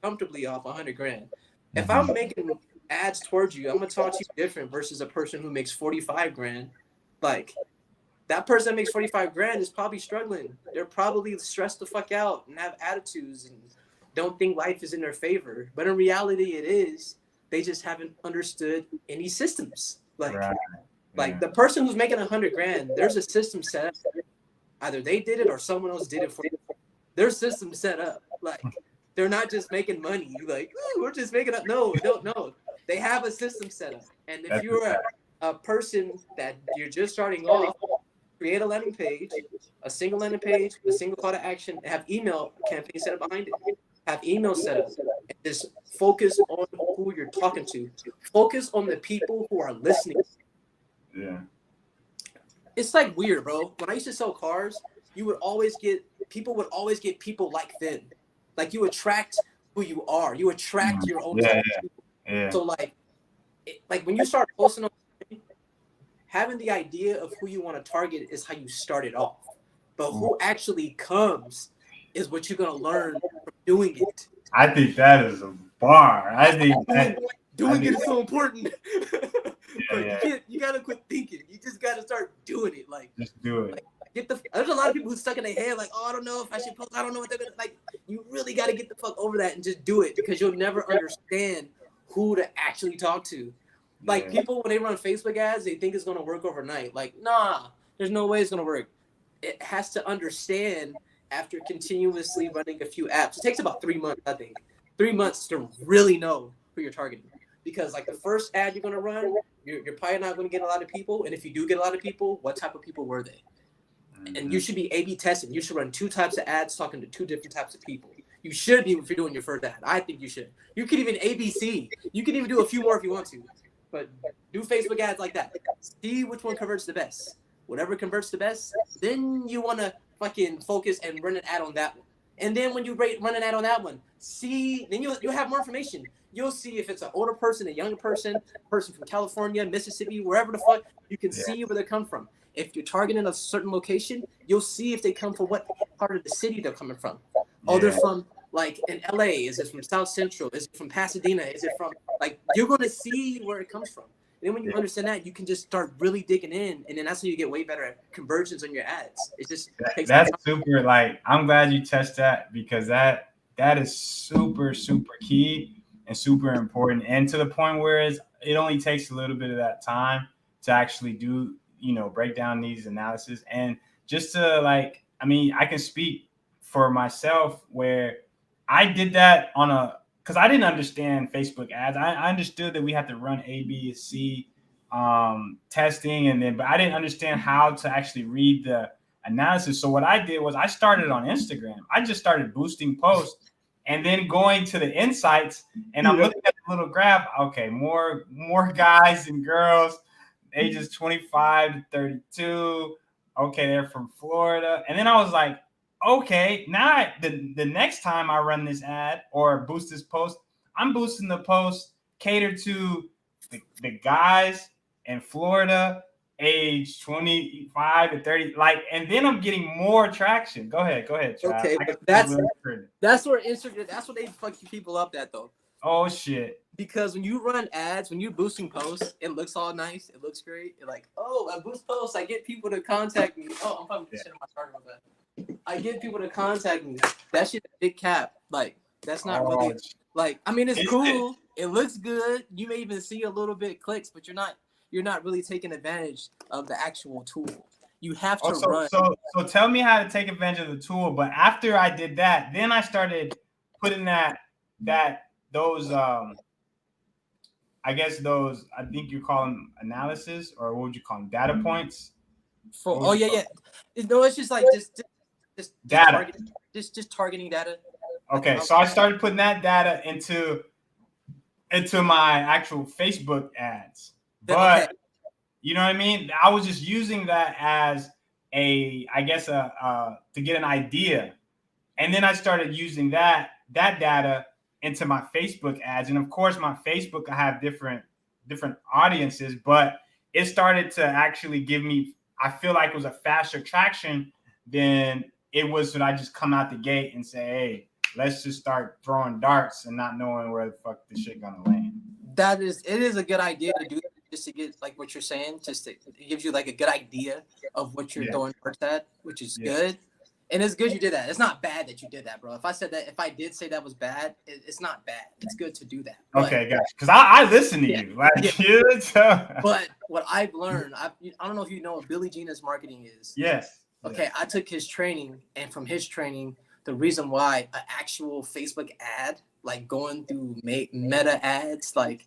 comfortably off $100,000. If I'm making ads towards you, I'm gonna talk to you different versus a person who makes $45,000. Like, that person that makes $45,000 is probably struggling. They're probably stressed the fuck out and have attitudes and don't think life is in their favor. But in reality, it is. They just haven't understood any systems. Like the person who's making $100,000, there's a system set up. Either they did it or someone else did it for you. Their system set up. Like they're not just making money. Like, "Ooh, we're just making up. No, no. They have a system set up. And if you're a person that you're just starting off, create a landing page, a single landing page, a single call to action, have email campaign set up behind it. Have email set up. And just focus on who you're talking to. Focus on the people who are listening. Yeah. It's like weird, bro. When I used to sell cars, people would always get people like them. Like you attract who you are. You attract your own type of people. Yeah. So like when you start posting on, having the idea of who you want to target is how you start it off. But who actually comes is what you're gonna learn from doing it. I think that is a bar. I think doing it is so important. Yeah. You gotta quit thinking. You just gotta start doing it. Like just do it. Like, there's a lot of people who stuck in their head like, oh, I don't know if I should post. I don't know what they're gonna like. You really gotta get the fuck over that and just do it because you'll never understand who to actually talk to. Like people when they run Facebook ads, they think it's gonna work overnight. Like, nah, there's no way it's gonna work. It has to understand after continuously running a few apps. It takes about 3 months, I think. 3 months to really know who you're targeting. Because like the first ad you're gonna run, you're probably not gonna get a lot of people. And if you do get a lot of people, what type of people were they? And you should be A/B testing. You should run 2 types of ads talking to 2 different types of people. You should be if you're doing your first ad. I think you should. You could even ABC. You can even do a few more if you want to. But do Facebook ads like that. See which one converts the best. Whatever converts the best, then you want to fucking focus and run an ad on that one. And then when you run an ad on that one, then you'll have more information. You'll see if it's an older person, a younger person, a person from California, Mississippi, wherever the fuck, you can see where they come from. If you're targeting a certain location, you'll see if they come from what part of the city they're coming from. Oh, they're from like in LA. Is it from South Central? Is it from Pasadena? Is it from like you're gonna see where it comes from. And then when you understand that, you can just start really digging in, and then that's how you get way better at conversions on your ads. It just that's super. Like I'm glad you touched that because that is super key and super important, and to the point where it only takes a little bit of that time to actually do break down these analysis and just to like. I mean, I can speak for myself where I did that because I didn't understand Facebook ads. I understood that we have to run A, B, and C testing, but I didn't understand how to actually read the analysis. So what I did was I started on Instagram. I just started boosting posts and then going to the insights, and I'm looking at the little graph. Okay, more guys and girls, ages 25 to 32. Okay, they're from Florida, and then I was like, okay, now the next time I run this ad or boost this post, I'm boosting the post catered to the guys in Florida, age 25 to 30, and then I'm getting more traction. Go ahead, Trav. Okay, but that's where Instagram. That's what they fuck people up at though. Oh shit. Because when you run ads, when you're boosting posts, it looks all nice. It looks great. You're like, oh, I boost posts. I get people to contact me. Oh, I'm probably shit on my starter with that. I get people to contact me. That shit a big cap. Like, that's not really like. I mean, it's cool. It looks good. You may even see a little bit clicks, but you're not really taking advantage of the actual tool. You have to run. So tell me how to take advantage of the tool. But after I did that, then I started putting those I think you call them analysis, or what would you call them? Data points. No, it's just like just data. Just targeting data. Okay, so I started putting that data into my actual Facebook ads, but you know what I mean. I was just using that as to get an idea, and then I started using that data into my Facebook ads. And of course, my Facebook, I have different audiences, but it started to actually give me, I feel like it was a faster traction than it was when I just come out the gate and say, hey, let's just start throwing darts and not knowing where the fuck the shit gonna land. It is a good idea to do that, just to get like what you're saying, it gives you like a good idea of what you're throwing darts at, which is good. And it's good you did that. It's not bad that you did that, bro. If I did say that was bad, it's not bad. It's good to do that. Okay, gotcha. Because I listen to you. But what I've learned, I don't know if you know what Billy Genius marketing is. Yes. Okay, I took his training, and from his training the reason why an actual Facebook ad, like going through Meta ads, like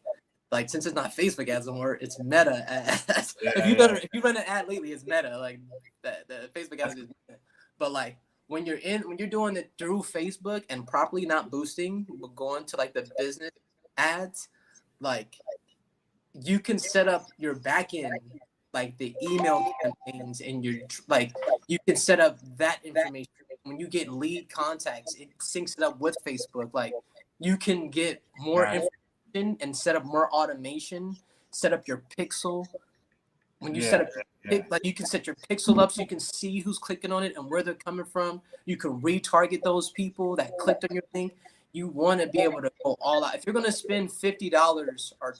since it's not Facebook ads anymore, it's Meta ads. If you run an ad lately, it's Meta. Like the Facebook ads is Meta. But like when you're doing it through Facebook and properly not boosting, but going to like the business ads, like you can set up your back end, like the email campaigns, and you can set up that information. When you get lead contacts, it syncs it up with Facebook. Like you can get more information and set up more automation, set up your pixel. When you set up like you can set your pixel up so you can see who's clicking on it and where they're coming from. You can retarget those people that clicked on your thing. You want to be able to go all out. If you're going to spend $50 or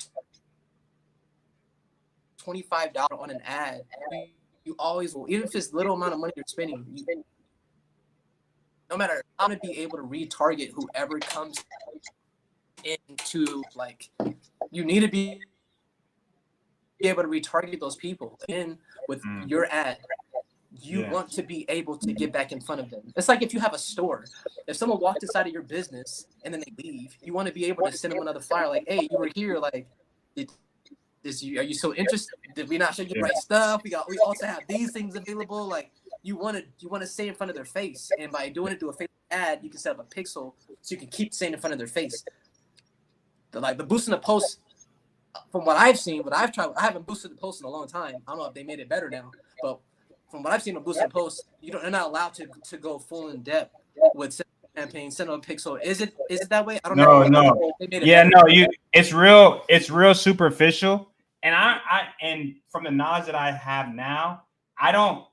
$25 on an ad, you always will, even if it's little amount of money you're spending, no matter how to be able to retarget whoever comes into, like, you need to be able to retarget those people. And with your ad, you want to be able to get back in front of them. It's like if you have a store, if someone walked inside of your business and then they leave, you want to be able to send them another flyer like, hey, you were here, like, are you so interested? Did we not show you the right stuff? We also have these things available. Like you want to stay in front of their face, and by doing it through a Facebook ad, you can set up a pixel so you can keep staying in front of their face. The boosting the post, from what I've seen, what I've tried, I haven't boosted the post in a long time. I don't know if they made it better now, but from what I've seen with boosting the post, they're not allowed to go full in depth with campaign, send them a pixel. Is it that way? I don't know. No. It's real superficial. And and from the knowledge that I have now, I don't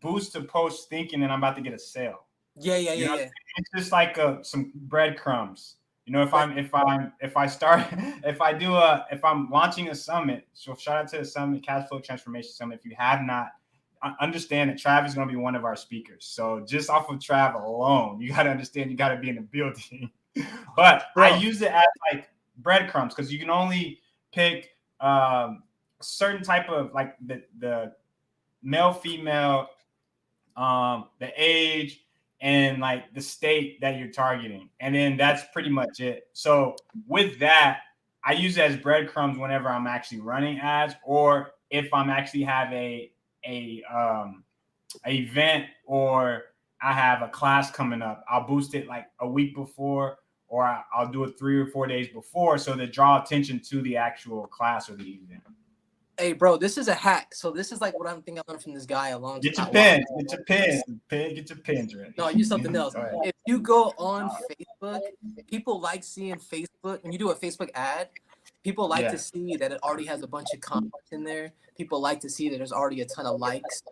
boost the post thinking that I'm about to get a sale. Yeah. It's just like some breadcrumbs. You know, if I'm launching a summit, so shout out to the summit, Cash Flow Transformation Summit. If you have not, understand that Trav is going to be one of our speakers. So just off of Trav alone, you got to understand you got to be in the building. But I use it as like breadcrumbs because you can only pick certain type of, like, the male, female, the age, and like the state that you're targeting. And then that's pretty much it. So with that, I use it as breadcrumbs whenever I'm actually running ads, or if I'm actually have a event or I have a class coming up, I'll boost it like a week before, or I'll do it 3 or 4 days before, so to draw attention to the actual class or the event. Hey, bro, this is a hack. So this is like what I think I learned from this guy a long time. Get your pens. Get your pens ready. No, use something else. If you go on Facebook, people like seeing Facebook. When you do a Facebook ad, people like to see that it already has a bunch of comments in there. People like to see that there's already a ton of likes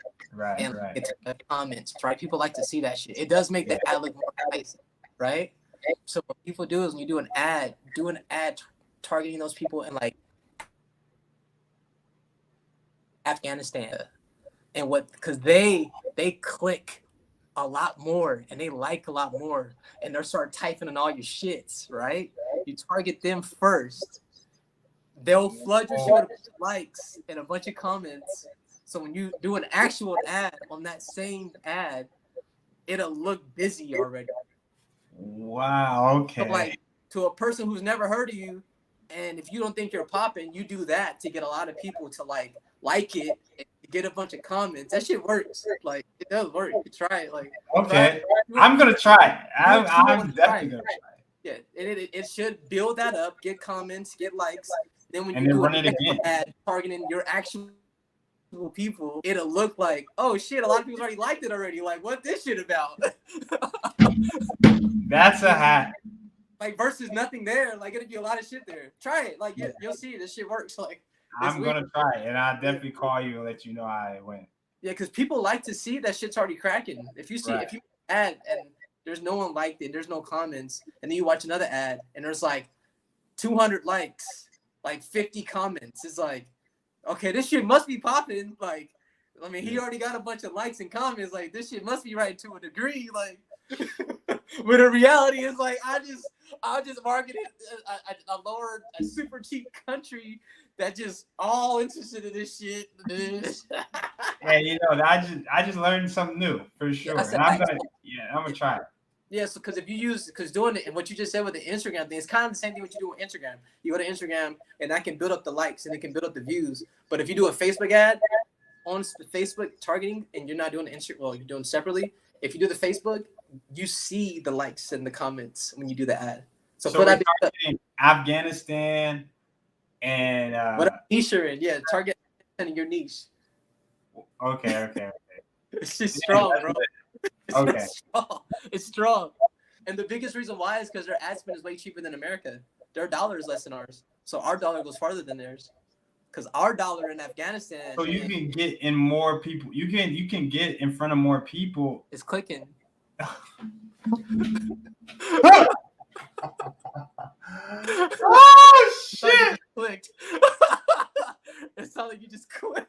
and a ton of comments, right? People like to see that shit. It does make the ad look more nice, right? So what people do is when you do an ad targeting those people in like Afghanistan, and because they click a lot more and they like a lot more, and they'll start typing in all your shits, right? You target them first. They'll flood your shit with likes and a bunch of comments. So when you do an actual ad on that same ad, it'll look busy already. Wow. Okay. So like to a person who's never heard of you, and if you don't think you're popping, you do that to get a lot of people to like it and get a bunch of comments. That shit works. Like it does work. You try it. Like okay, I'm gonna try it. I'm definitely gonna try it. Yeah, it should build that up, get comments, get likes. Then when you do an ad targeting your actual people, it'll look like, oh shit, a lot of people already liked it already. Like, what this shit about? That's a hack. Like versus nothing there. Like it'll be a lot of shit there. Try it. Like you'll see this shit works. Like I'm gonna try it, and I'll definitely call you and let you know how it went. Yeah, because people like to see that shit's already cracking. If you ad and there's no one liked it, there's no comments, and then you watch another ad and there's like 200 likes, like 50 comments. It's like, okay, this shit must be popping. Like, I mean, he already got a bunch of likes and comments. Like, this shit must be right to a degree. Like, but the reality is, like, I'll just market it a super cheap country that just all interested in this shit. Yeah, I just learned something new for sure. Yeah, I'm gonna try it. Yeah, so because if you use, because doing it, and what you just said with the Instagram thing, it's kind of the same thing what you do with Instagram. You go to Instagram, and that can build up the likes, and it can build up the views. But if you do a Facebook ad on Facebook targeting, and you're not doing Instagram, well, you're doing separately. If you do the Facebook, you see the likes and the comments when you do the ad. So we're that targeting Afghanistan and whatever niche you're in, yeah, target in your niche. Okay. It's just strong, bro. Okay. It's strong. And the biggest reason why is because their ad spend is way cheaper than America. Their dollar is less than ours. So our dollar goes farther than theirs. Because our dollar in Afghanistan. So you can get in more people. You can get in front of more people. It's clicking. Oh shit! Clicked. It sounds like you just quit.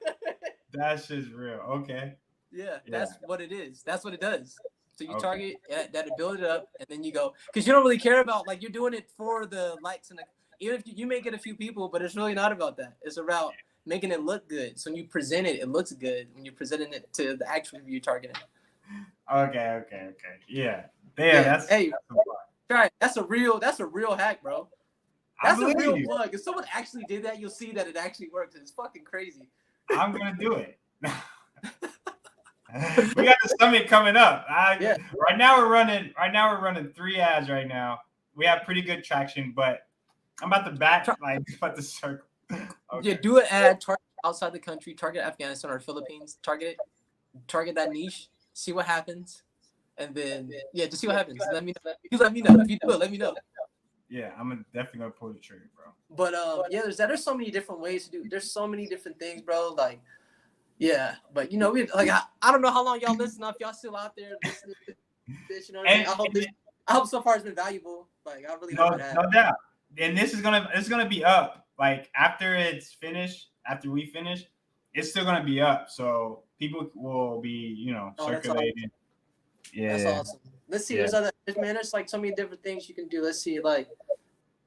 That shit's real. Okay. Yeah, that's what it is. That's what it does. So you target that to build it up, and then you go, because you don't really care about, like, you're doing it for the likes and even if you may get a few people, but it's really not about that. It's about making it look good. So when you present it, it looks good when you're presenting it to the actual view targeting. Okay. Yeah. That's right. That's a real hack, bro. That's a real plug. If someone actually did that, you'll see that it actually works. It's fucking crazy. I'm gonna do it. We got the summit coming up. Right now we're running 3 ads right now. We have pretty good traction, but I'm about to circle. Okay. Yeah, do an ad, target outside the country, target Afghanistan or Philippines, target that niche, see what happens, and then just see what happens. Let me know. If you do it, let me know. Yeah, I'm definitely gonna pull the trigger, bro. But there's so many different ways to do. There's so many different things, bro. Like, yeah, but we I don't know how long y'all listen. If y'all still out there listening to this, I hope so far it's been valuable. Like, I really hope it has. No doubt. And it's gonna be up. Like, after we finish, it's still gonna be up. So people will be, circulating. Awesome. Yeah, that's awesome. Let's see. There's like so many different things you can do. Let's see, like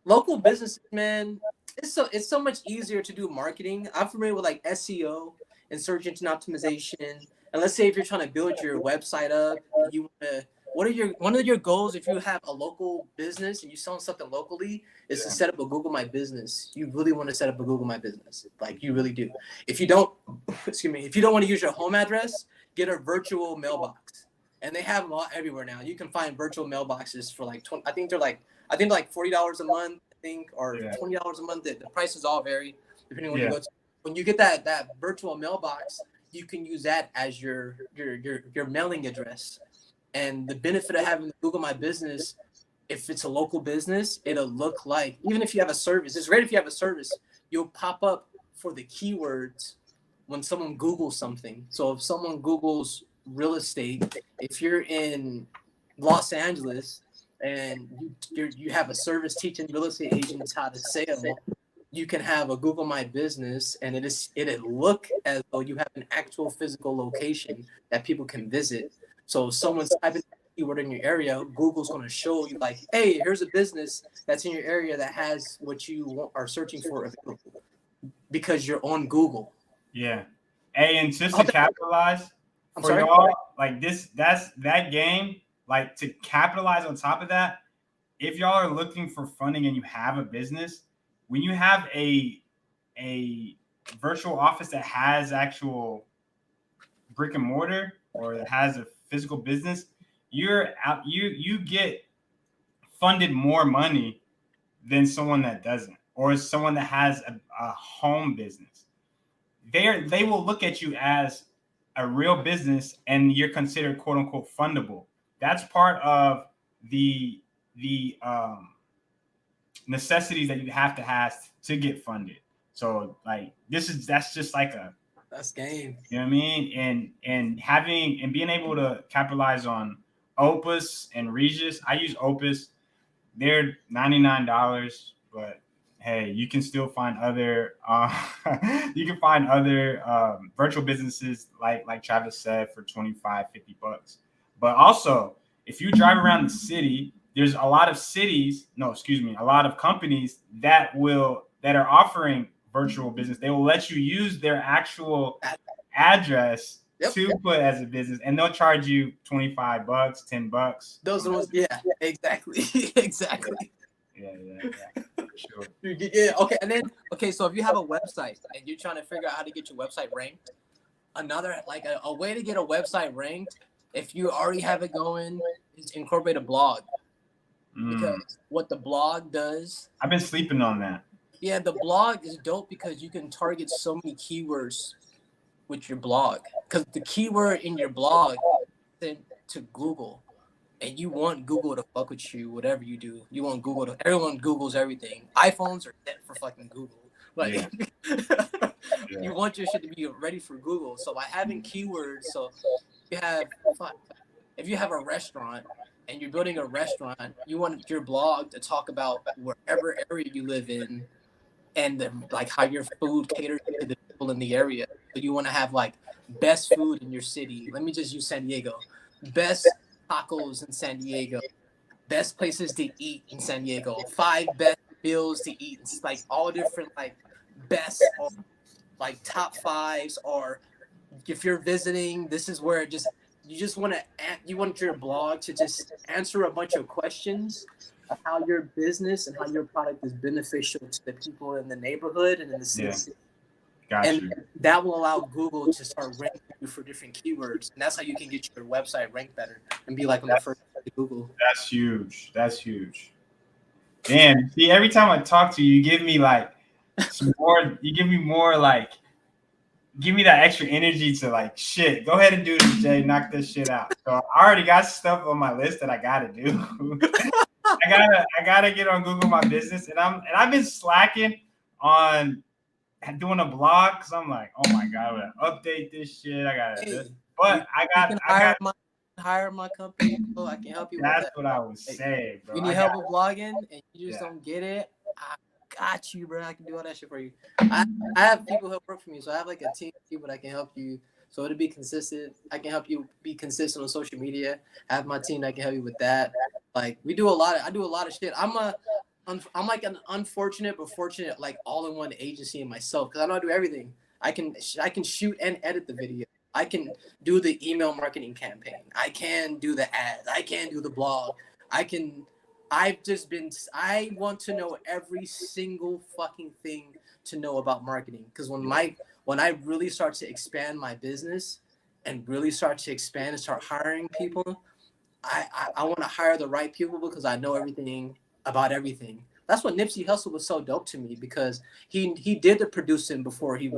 local businesses, man. It's so much easier to do marketing. I'm familiar with like SEO and search engine optimization. And let's say if you're trying to build your website up, one of your goals if you have a local business and you're selling something locally is to set up a Google My Business. You really want to set up a Google My Business. Like, you really do. If you don't want to use your home address, get a virtual mailbox. And they have them all everywhere now. You can find virtual mailboxes for like I think they're like $40 a month, or $20 a month. The prices all vary depending on where you go to. When you get that virtual mailbox, you can use that as your mailing address. And the benefit of having Google My Business, if it's a local business, it'll look like, even if you have a service, it's great if you have a service, you'll pop up for the keywords when someone Googles something. So if someone Googles real estate, if you're in Los Angeles and you have a service teaching real estate agents how to sell, you can have a Google My Business, and it'll look as though you have an actual physical location that people can visit. So if someone's typing a keyword in your area, Google's going to show you, like, hey, here's a business that's in your area that has what you are searching for available, because you're on Google. Yeah. Hey, and just to capitalize for y'all, like that game, like, to capitalize on top of that, if y'all are looking for funding and you have a business, when you have a virtual office that has actual brick and mortar, or that has a physical business, you get funded more money than someone that doesn't, or someone that has a home business. They will look at you as a real business, and you're considered quote unquote fundable. That's part of the necessities that you have to get funded. So, like, that's just like that's game. You know what I mean? And being able to capitalize on Opus and Regis. I use Opus. They're $99, but hey, you can still find other virtual businesses like Travis said for $25, $50. But also, if you drive around the city, there's a lot of companies that are offering virtual business. They will let you use their actual address to put as a business, and they'll charge you $25, $10. Those are ones, yeah, exactly, exactly. Yeah, for sure. Yeah, okay, and then so if you have a website and you're trying to figure out how to get your website ranked, another like a way to get a website ranked, if you already have it going, is incorporate a blog. Because what the blog does, I've been sleeping on that. Yeah, the blog is dope because you can target so many keywords with your blog. Because the keyword in your blog is sent to Google, and you want Google to fuck with you, whatever you do. You want Google to. Everyone Googles everything. iPhones are set for fucking Google. Like, you want your shit to be ready for Google. So by having keywords, so if you have a restaurant and you're building a restaurant, you want your blog to talk about wherever area you live in, and like how your food caters to the people in the area. So you want to have like best food in your city. Let me just use San Diego. Best tacos in San Diego. Best places to eat in San Diego. 5 best meals to eat. It's like all different like best or like top 5s, or if you're visiting, this is where you want your blog to just answer a bunch of questions of how your business and how your product is beneficial to the people in the neighborhood and in the city. And that will allow Google to start ranking you for different keywords. And that's how you can get your website ranked better and be like on the first to Google. That's huge. That's huge. And see, every time I talk to you, you give me like some more, give me that extra energy to like, shit, go ahead and do this, Jay, knock this shit out. So I already got stuff on my list that I gotta do. I gotta get on Google My Business, and I've been slacking on doing a blog because I'm like, oh my god, I gotta update this shit. I gotta do this. But I got hire my company, so I can help you with that. That's what I was saying, bro. You need help with blogging and you just don't get it, I got you, bro. I can do all that shit for you. I have people who work for me, so I have like a team of people that can help you. So it'll be consistent. I can help you be consistent on social media. I have my team that can help you with that. Like I do a lot of shit. I'm like an unfortunate but fortunate like all-in-one agency in myself because I know how to do everything. I can shoot and edit the video. I can do the email marketing campaign. I can do the ads. I can do the blog. I want to know every single fucking thing to know about marketing. Because when I really start to expand my business and really start to expand and start hiring people, I want to hire the right people because I know everything about everything. That's what Nipsey Hussle was so dope to me because he did the producing before he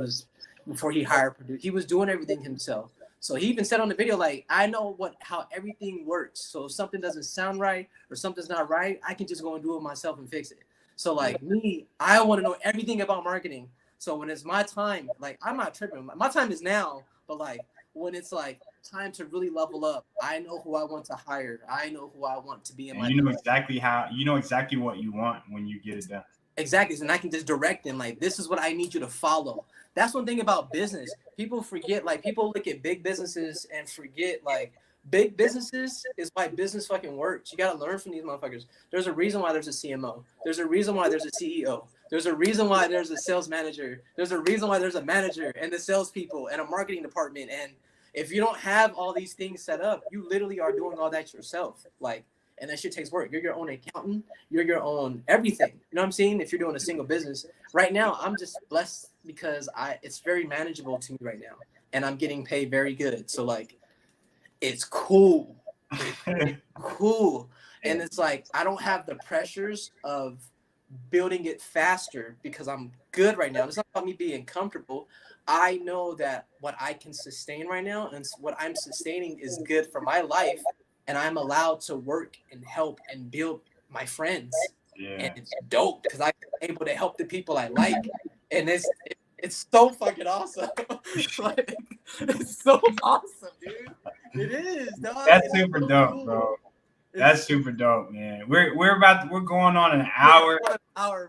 hired produce. He was doing everything himself. So he even said on the video, like, I know how everything works. So if something doesn't sound right or something's not right, I can just go and do it myself and fix it. So like me, I want to know everything about marketing. So when it's my time, like I'm not tripping. My time is now, but like when it's like time to really level up, I know who I want to hire. I know who I want to be in my. You know exactly what you want when you get it done. Exactly, and I can just direct them. Like this is what I need you to follow. That's one thing about business. People forget. Like people look at big businesses and forget. Like big businesses is why business fucking works. You gotta learn from these motherfuckers. There's a reason why there's a CMO. There's a reason why there's a CEO. There's a reason why there's a sales manager. There's a reason why there's a manager and the salespeople and a marketing department. And if you don't have all these things set up, you literally are doing all that yourself. Like, and that shit takes work. You're your own accountant. You're your own everything. You know what I'm saying? If you're doing a single business. Right now, I'm just blessed because it's very manageable to me right now. And I'm getting paid very good. So like, it's cool. It's cool. And it's like, I don't have the pressures of building it faster because I'm good right now. It's not about me being comfortable. I know that what I can sustain right now and what I'm sustaining is good for my life. And I'm allowed to work and help and build my friends. Yeah. And it's dope because I'm able to help the people I like. And it's so fucking awesome. Like, it's so awesome, dude. It is, dog. That's super dope, bro. That's super dope, man. We're going on an hour.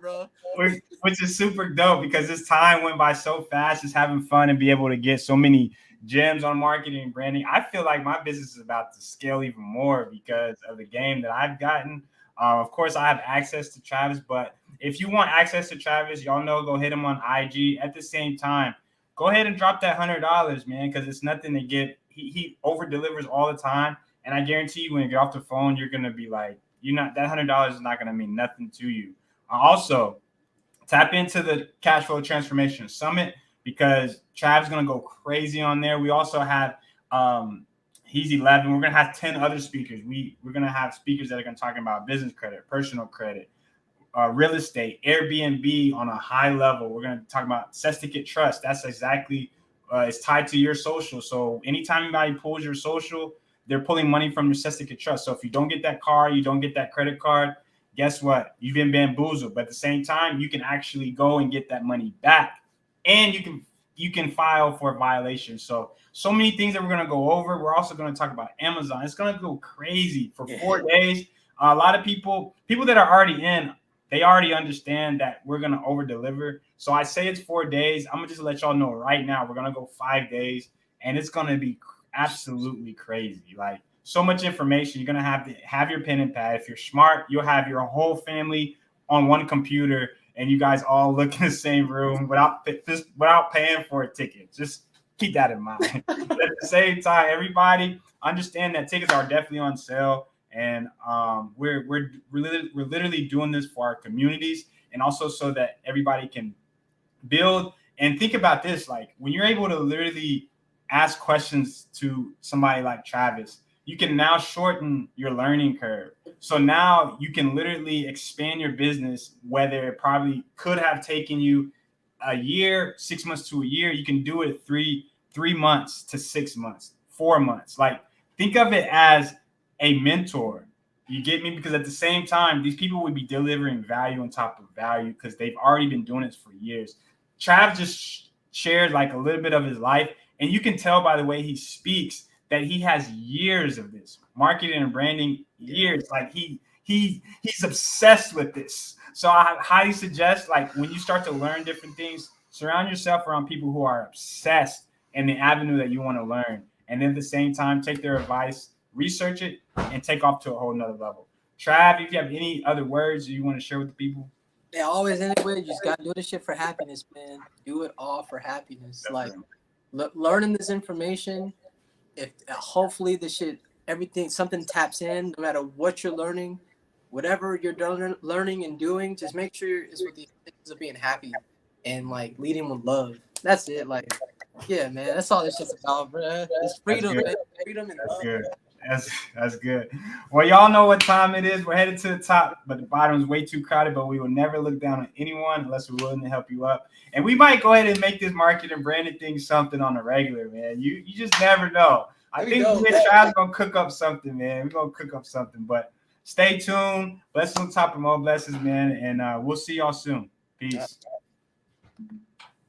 Bro. Which is super dope because this time went by so fast, just having fun and be able to get so many gems on marketing and branding. I feel like my business is about to scale even more because of the game that I've gotten. Of course, I have access to Travis, but if you want access to Travis, y'all know, go hit him on IG. At the same time, go ahead and drop that $100, man, because it's nothing to get. He over delivers all the time, and I guarantee you when you get off the phone, you're gonna be like, that $100 is not gonna mean nothing to you. Also, tap into the Cash Flow Transformation Summit because Trav's gonna go crazy on there. We also have he's 11. We're gonna have 10 other speakers. We're gonna have speakers that are gonna talk about business credit, personal credit, real estate, Airbnb on a high level. We're gonna talk about Cesticate Trust. That's exactly it's tied to your social. So anytime anybody pulls your social, they're pulling money from your Cesticate Trust. So if you don't get that car, you don't get that credit card, guess what? You've been bamboozled. But at the same time, you can actually go and get that money back, and you can file for a violation. So many things that we're going to go over. We're also going to talk about Amazon. It's going to go crazy for 4 days. A lot of people that are already in, they already understand that we're going to over deliver. So I say it's 4 days. I'm going to just let y'all know right now, we're going to go 5 days, and it's going to be absolutely crazy. Like, so much information. You're going to have your pen and pad. If you're smart, you'll have your whole family on one computer, and you guys all look in the same room without paying for a ticket. Just keep that in mind. But at the same time, everybody understand that tickets are definitely on sale, and we're literally doing this for our communities, and also so that everybody can build. And think about this: like, when you're able to literally ask questions to somebody like Travis, you can now shorten your learning curve. So now you can literally expand your business, whether it probably could have taken you a year, 6 months to a year. You can do it 3 months to 6 months, 4 months. Like, think of it as a mentor. You get me? Because at the same time, these people would be delivering value on top of value because they've already been doing this for years. Trav just shared like a little bit of his life, and you can tell by the way he speaks that he has years of this marketing and branding years. Like he's obsessed with this. So I highly suggest, like, when you start to learn different things, surround yourself around people who are obsessed in the avenue that you want to learn. And then at the same time, take their advice, research it, and take off to a whole nother level. Trav, if you have any other words you want to share with the people? Yeah, always anyway, you just gotta do this shit for happiness, man. Do it all for happiness. Definitely. Like learning this information, if hopefully this shit, everything, something taps in, no matter what you're learning, whatever you're learning and doing, just make sure it's with the intentions of being happy and like leading with love. That's it. Like, yeah, man, that's all this shit's about, bro. It's freedom, man. Freedom and love. Good. That's good. Well, y'all know what time it is. We're headed to the top, but the bottom is way too crowded. But we will never look down on anyone unless we're willing to help you up. And we might go ahead and make this market and branding thing something on the regular, man. You just never know. I think we're gonna cook up something, man. We're gonna cook up something. But stay tuned. Blessings on top of more blessings, man. And we'll see y'all soon. Peace.